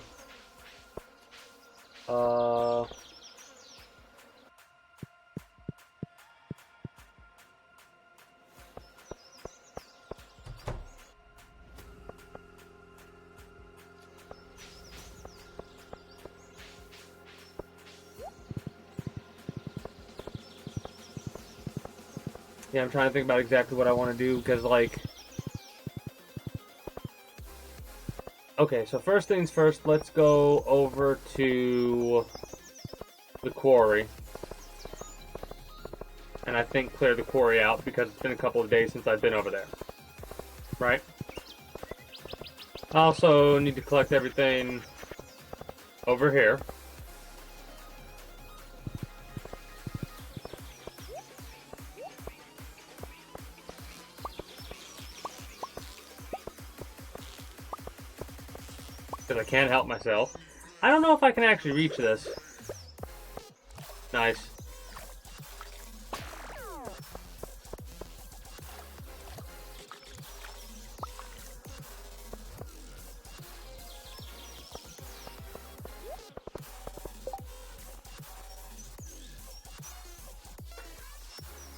S1: yeah, I'm trying to think about exactly what I want to do, because, like... Okay, so first things first, let's go over to the quarry. And I think clear the quarry out, because it's been a couple of days since I've been over there. Right? I also need to collect everything over here. Because I can't help myself. I don't know if I can actually reach this. Nice.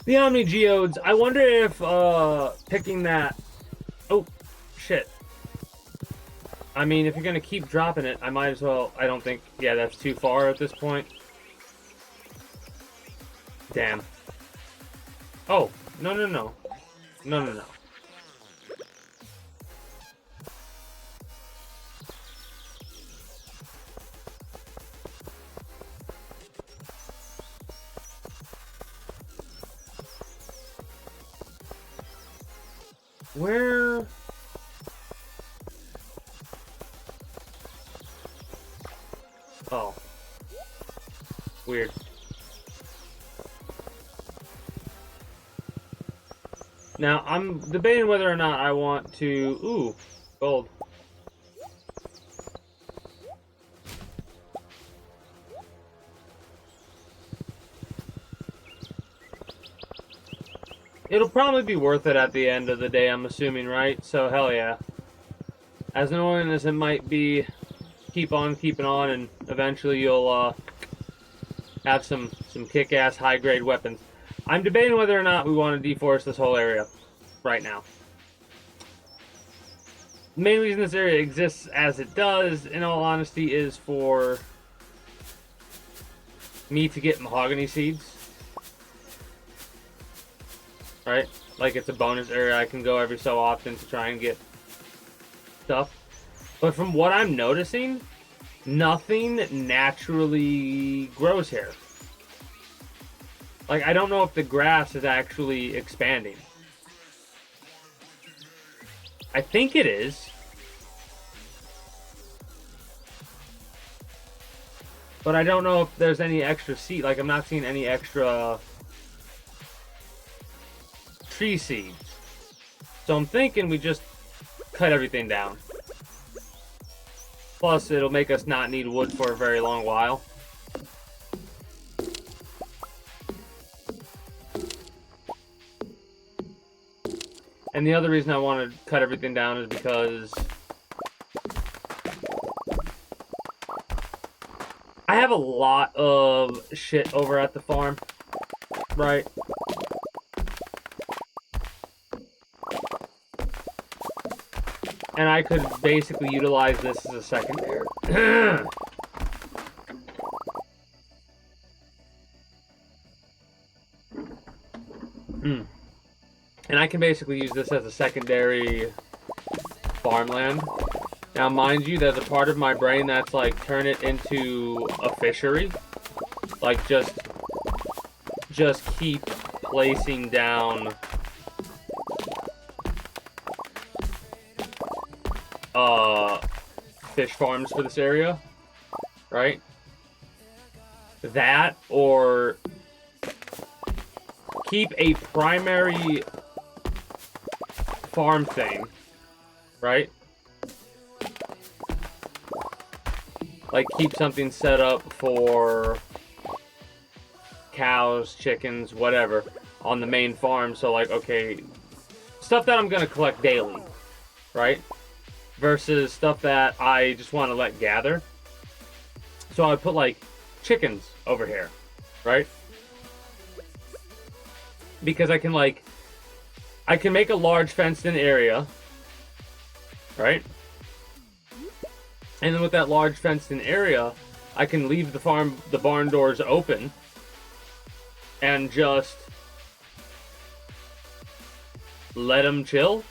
S1: The Omni Geodes, I wonder if picking that... Oh, shit. I mean, if you're going to keep dropping it, I might as well... I don't think... Yeah, that's too far at this point. Damn. Oh, no, no, no. No, no, no. Where... Oh. Weird. Now, I'm debating whether or not I want to... Ooh, gold. It'll probably be worth it at the end of the day, I'm assuming, right? So, hell yeah. As annoying as it might be, keep on keeping on, and eventually you'll have some kick-ass high-grade weapons. I'm debating whether or not we want to deforest this whole area right now. The main reason this area exists as it does, in all honesty, is for me to get mahogany seeds. Right? Like, it's a bonus area I can go every so often to try and get stuff. But from what I'm noticing, nothing naturally grows here. Like, I don't know if the grass is actually expanding. I think it is. But I don't know if there's any extra seed. Like, I'm not seeing any extra tree seeds. So I'm thinking we just cut everything down. Plus, it'll make us not need wood for a very long while. And the other reason I want to cut everything down is because I have a lot of shit over at the farm, right? And I could basically utilize this as a secondary. And I can basically use this as a secondary farmland. Now, mind you, there's a part of my brain that's like, turn it into a fishery. Like, just keep placing down fish farms for this area, right? That, or keep a primary farm thing, right? Like, keep something set up for cows, chickens, whatever, on the main farm. So, like, okay, stuff that I'm gonna collect daily, right? Versus stuff that I just want to let gather. So I would put, like, chickens over here, right? Because I can, like, I can make a large fenced-in area, right? And then with that large fenced-in area, I can leave the barn doors open and just let them chill.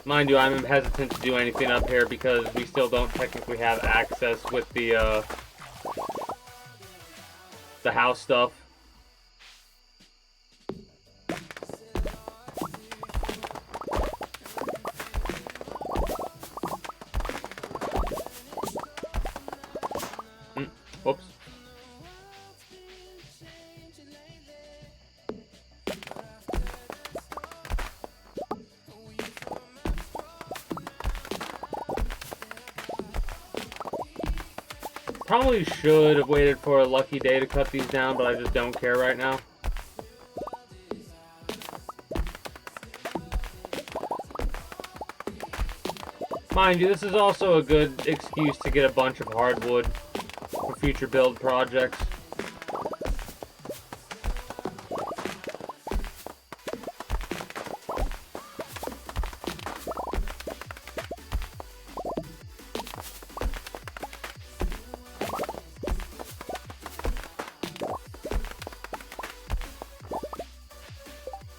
S1: Mind you, I'm hesitant to do anything up here because we still don't technically have access with the house stuff. Whoops. Probably should have waited for a lucky day to cut these down, but I just don't care right now. Mind you, this is also a good excuse to get a bunch of hardwood for future build projects.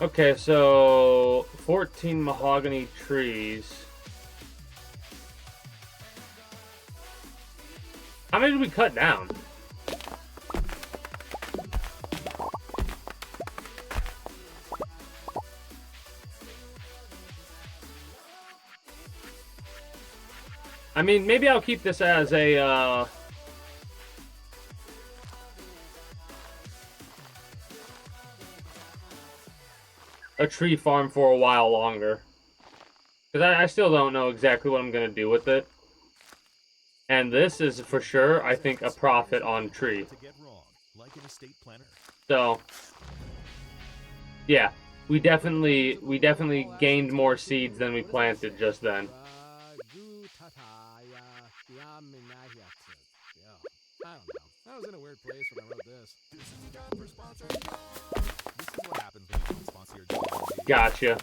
S1: Okay, so 14 mahogany trees. How many did we cut down? I mean, maybe I'll keep this as a tree farm for a while longer. Because I still don't know exactly what I'm going to do with it. And this is for sure, I think, a profit on tree. So, yeah. we definitely gained more seeds than we planted just then.
S5: I don't know. I was in a weird place when I wrote this. This is time for sponsor. This is what happens when you don't sponsor your job.
S1: Gotcha.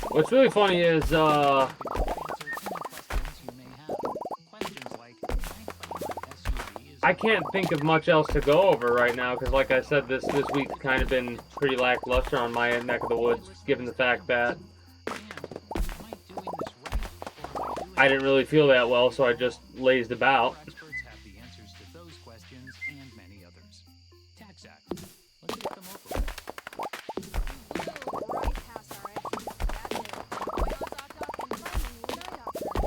S1: What's really funny is I can't think of much else to go over right now because, like I said, this week's kind of been pretty lackluster on my neck of the woods, given the fact that I didn't really feel that well, so I just lazed about.
S9: Experts have the answers to those questions and many others. Tax Act. Let's get them over with.
S6: Right past our exit. That's it. Boy on Doc and finally Doctor.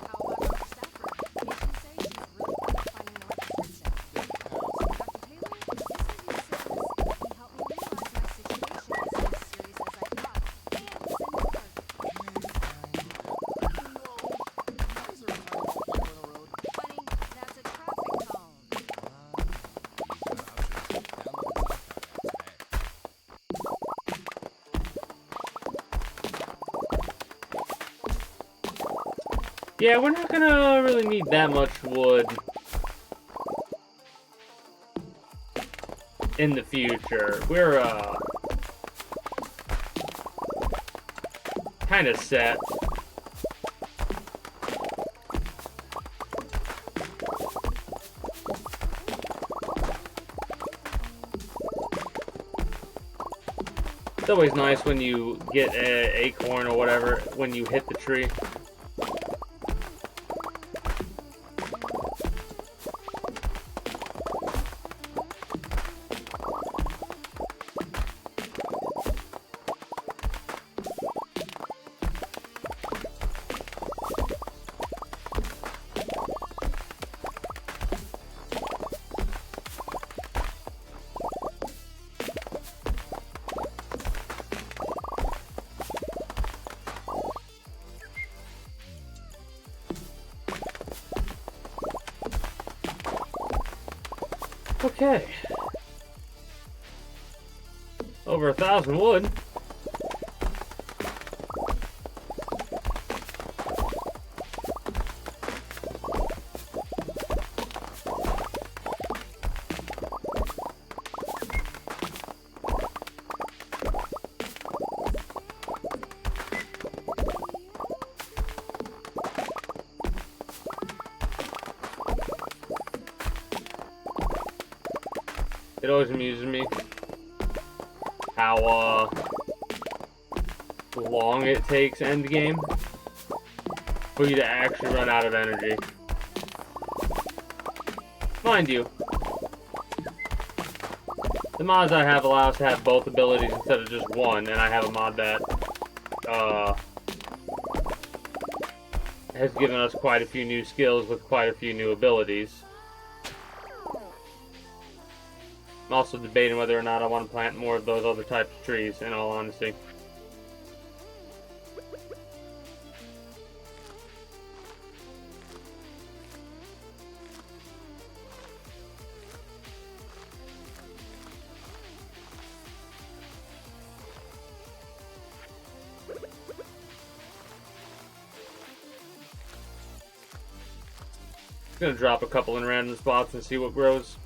S6: How about Dr. Stafford? Did she say she's really good at finding the right prescription? Dr. Taylor, this is your service. He helped me realize my situation isn't as serious as I thought. And send word. Funny, that's a traffic cone.
S1: Yeah, we're not gonna really need that much wood in the future. We're kind of set. It's always nice when you get an acorn or whatever when you hit the tree. Okay. Over 1,000 wood. It always amuses me how long it takes end game for you to actually run out of energy. Mind you, the mods I have allow us to have both abilities instead of just one, and I have a mod that has given us quite a few new skills with quite a few new abilities. I'm also debating whether or not I want to plant more of those other types of trees, in all honesty. Gonna drop a couple in random spots and see what grows.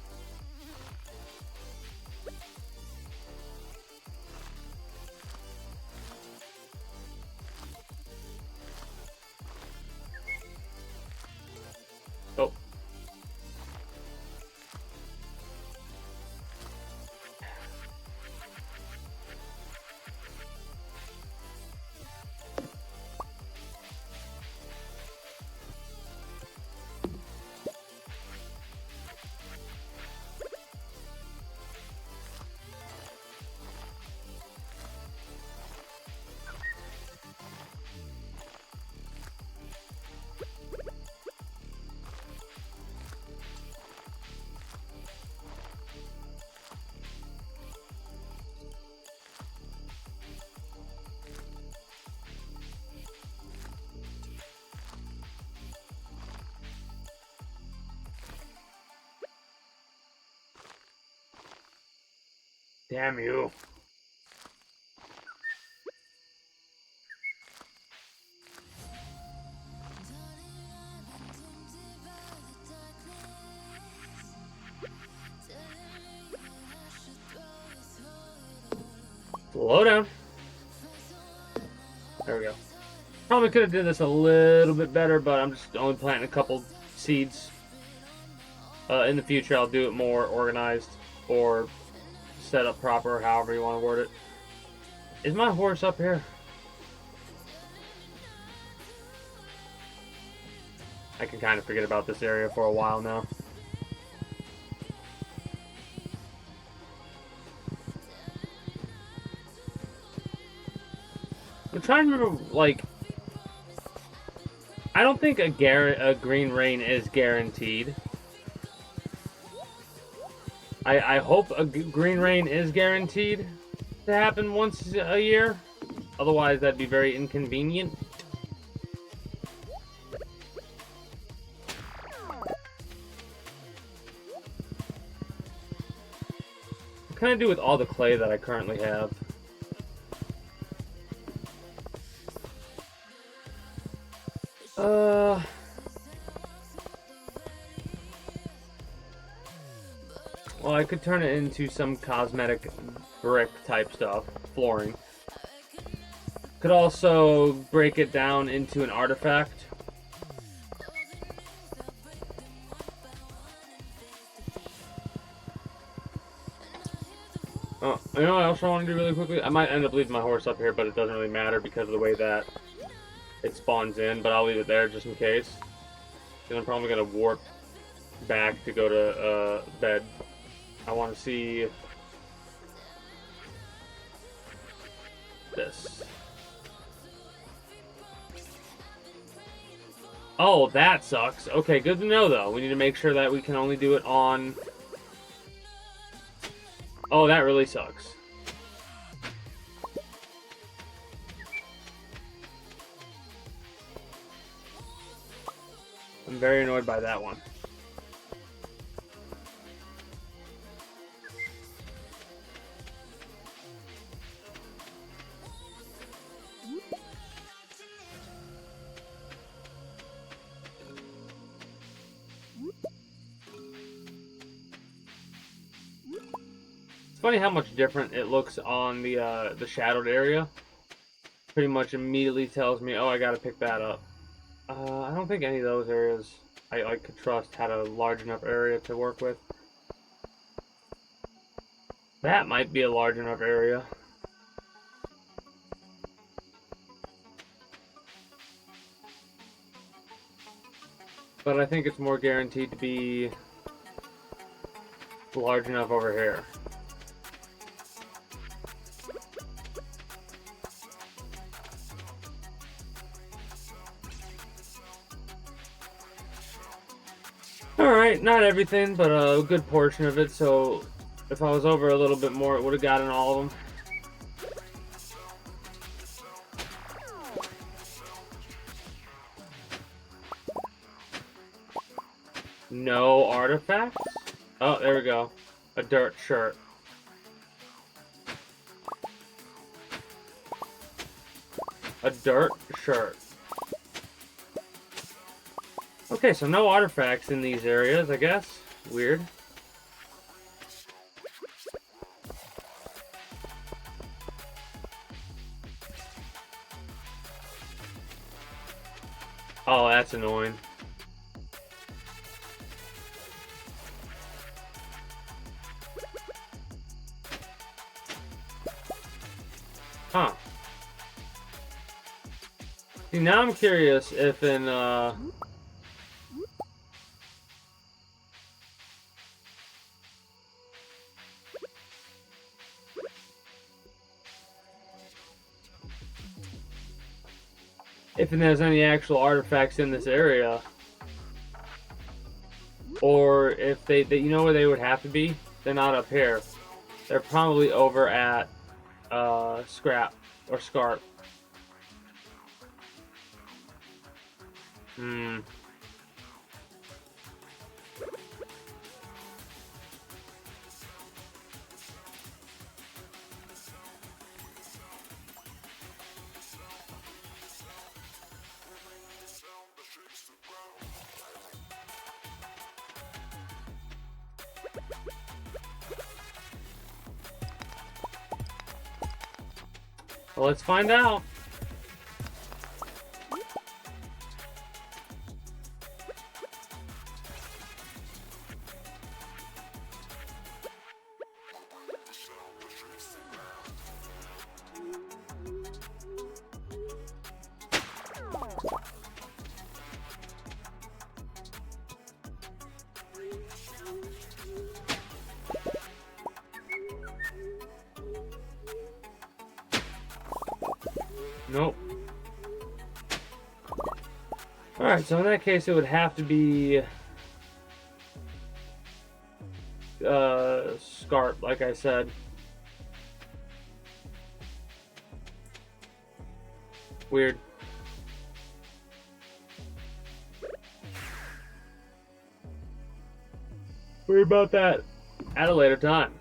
S1: Oh. Damn you. Slow down. There we go. Probably could have did this a little bit better, but I'm just only planting a couple seeds. In the future, I'll do it more organized or set up proper, however you want to word it. Is my horse up here? I can kind of forget about this area for a while now. I'm trying to remember, like, I don't think a green rain is guaranteed. I hope a green rain is guaranteed to happen once a year. Otherwise, that'd be very inconvenient. What can I do with all the clay that I currently have? Well, I could turn it into some cosmetic brick type stuff, flooring. Could also break it down into an artifact. Oh, you know what else I want to do really quickly? I might end up leaving my horse up here, but it doesn't really matter because of the way that it spawns in, but I'll leave it there just in case. Because I'm probably going to warp back to go to bed. I want to see this. Oh, that sucks. Okay, good to know, though. We need to make sure that we can only do it on... Oh, that really sucks. I'm very annoyed by that one. It's funny how much different it looks on the shadowed area. Pretty much immediately tells me, oh, I gotta pick that up. I don't think any of those areas I could trust had a large enough area to work with. That might be a large enough area. But I think it's more guaranteed to be large enough over here. Alright, not everything, but a good portion of it, so if I was over a little bit more, it would have gotten all of them. No artifacts? Oh, there we go. A dirt shirt. A dirt shirt. Okay, so no artifacts in these areas, I guess. Weird. Oh, that's annoying. Huh. See, now I'm curious if in, if there's any actual artifacts in this area, or if they you know where they would have to be? They're not up here. They're probably over at Scrap or Scarp. Well, let's find out. Nope. Alright, so in that case it would have to be Scarp, like I said. Weird. Worry about that at a later time.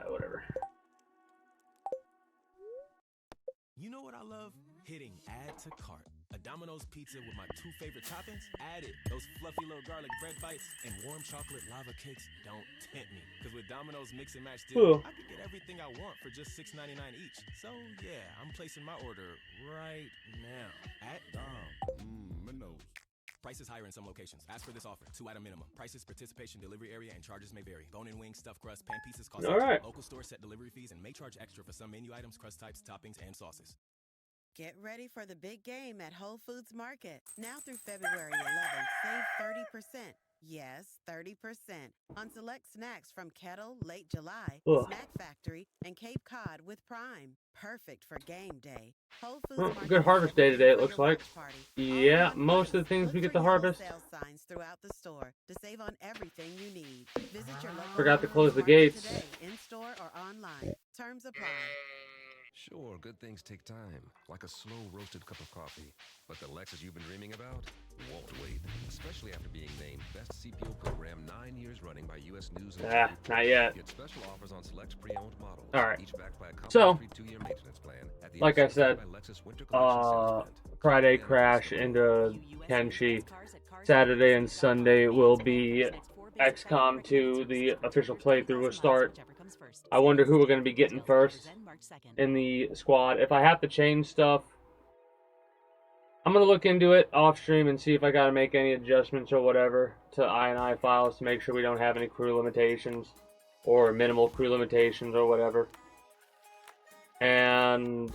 S1: Whatever.
S5: You know what I love? Hitting add to cart. A Domino's pizza with my 2 favorite toppings? Add it. Those fluffy little garlic bread bites and warm chocolate lava cakes don't tempt me. Because with Domino's mix and match deal, I can get everything I want for just $6.99 each. So yeah, I'm placing my order right now at Domino's. Price is higher in some locations. Ask for this offer. 2-item minimum. Prices, participation, delivery area, and charges may vary. Bone-in wings, stuffed crust, pan pieces cost extra.
S1: Right.
S5: Local stores set delivery fees and may charge extra for some menu items, crust types, toppings, and sauces.
S2: Get ready for the big game at Whole Foods Market. Now through February 11th, save 30%. Yes, 30% on select snacks from Kettle, Late July, Snack Factory, and Cape Cod with Prime. Perfect for game day. Whole Foods Market
S1: good harvest day today, it looks like.
S2: Party.
S1: Yeah, most of the things we get to harvest.
S2: Sales signs throughout the store to save on everything you need. Visit your local
S1: Forgot to
S2: Whole
S1: close
S2: Foods
S1: the
S2: Market
S1: gates.
S2: today, in store or online. Terms apply.
S3: Sure, good things take time, like a slow roasted cup of coffee. But the Lexus you've been dreaming about won't wait, especially after being named Best CPO Program 9 years running by U.S. News and World Report.
S1: Not yet.
S3: Get special offers on select pre-owned models.
S1: All right.
S3: Each backed by a
S1: So,
S3: complimentary 2-year maintenance plan at the
S1: like I said,
S3: Lexus Winter Collection Sales Event.
S1: Friday crash into Kenshi. Saturday and Sunday will be XCOM 2, the official playthrough will start. I wonder who we're going to be getting first in the squad. If I have to change stuff, I'm going to look into it off stream and see if I got to make any adjustments or whatever to INI files to make sure we don't have any crew limitations or minimal crew limitations or whatever. And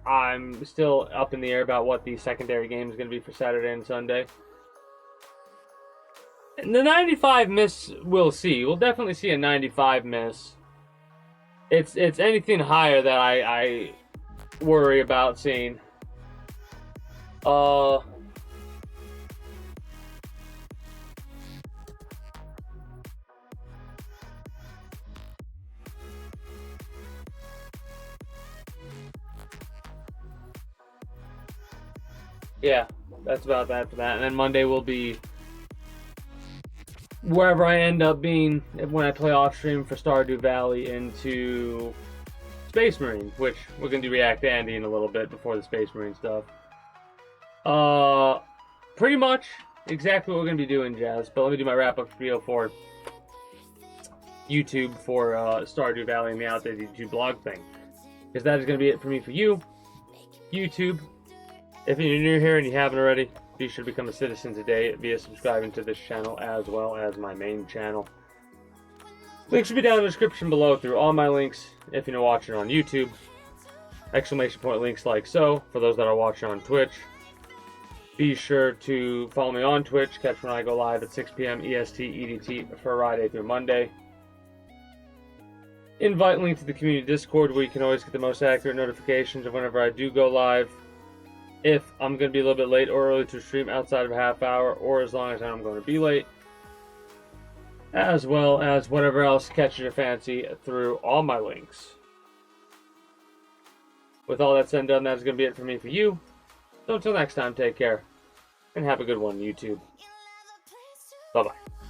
S1: I'm still up in the air about what the secondary game is going to be for Saturday and Sunday. And the 95 miss, we'll see. We'll definitely see a 95 miss. It's anything higher that I worry about seeing. Yeah, that's about that for that. And then Monday will be wherever I end up being when I play off stream for Stardew Valley into Space Marine, which we're going to do React Andy in a little bit before the Space Marine stuff. Pretty much exactly what we're going to be doing, Jazz. But let me do my wrap-up video for YouTube for Stardew Valley and the Outdated YouTube blog thing. Because that is going to be it for me for you. YouTube. If you're new here and you haven't already, be sure to become a citizen today via subscribing to this channel as well as my main channel. Links should be down in the description below through all my links if you're watching on YouTube. Exclamation point links like so for those that are watching on Twitch. Be sure to follow me on Twitch. Catch when I go live at 6 p.m. EST EDT for Friday through Monday. Invite link to the community Discord where you can always get the most accurate notifications of whenever I do go live. If I'm going to be a little bit late or early to stream outside of a half hour, or as long as I'm going to be late, as well as whatever else catches your fancy through all my links. With all that said and done, that's going to be it for me for you. So until next time, take care, and have a good one, YouTube. Bye-bye.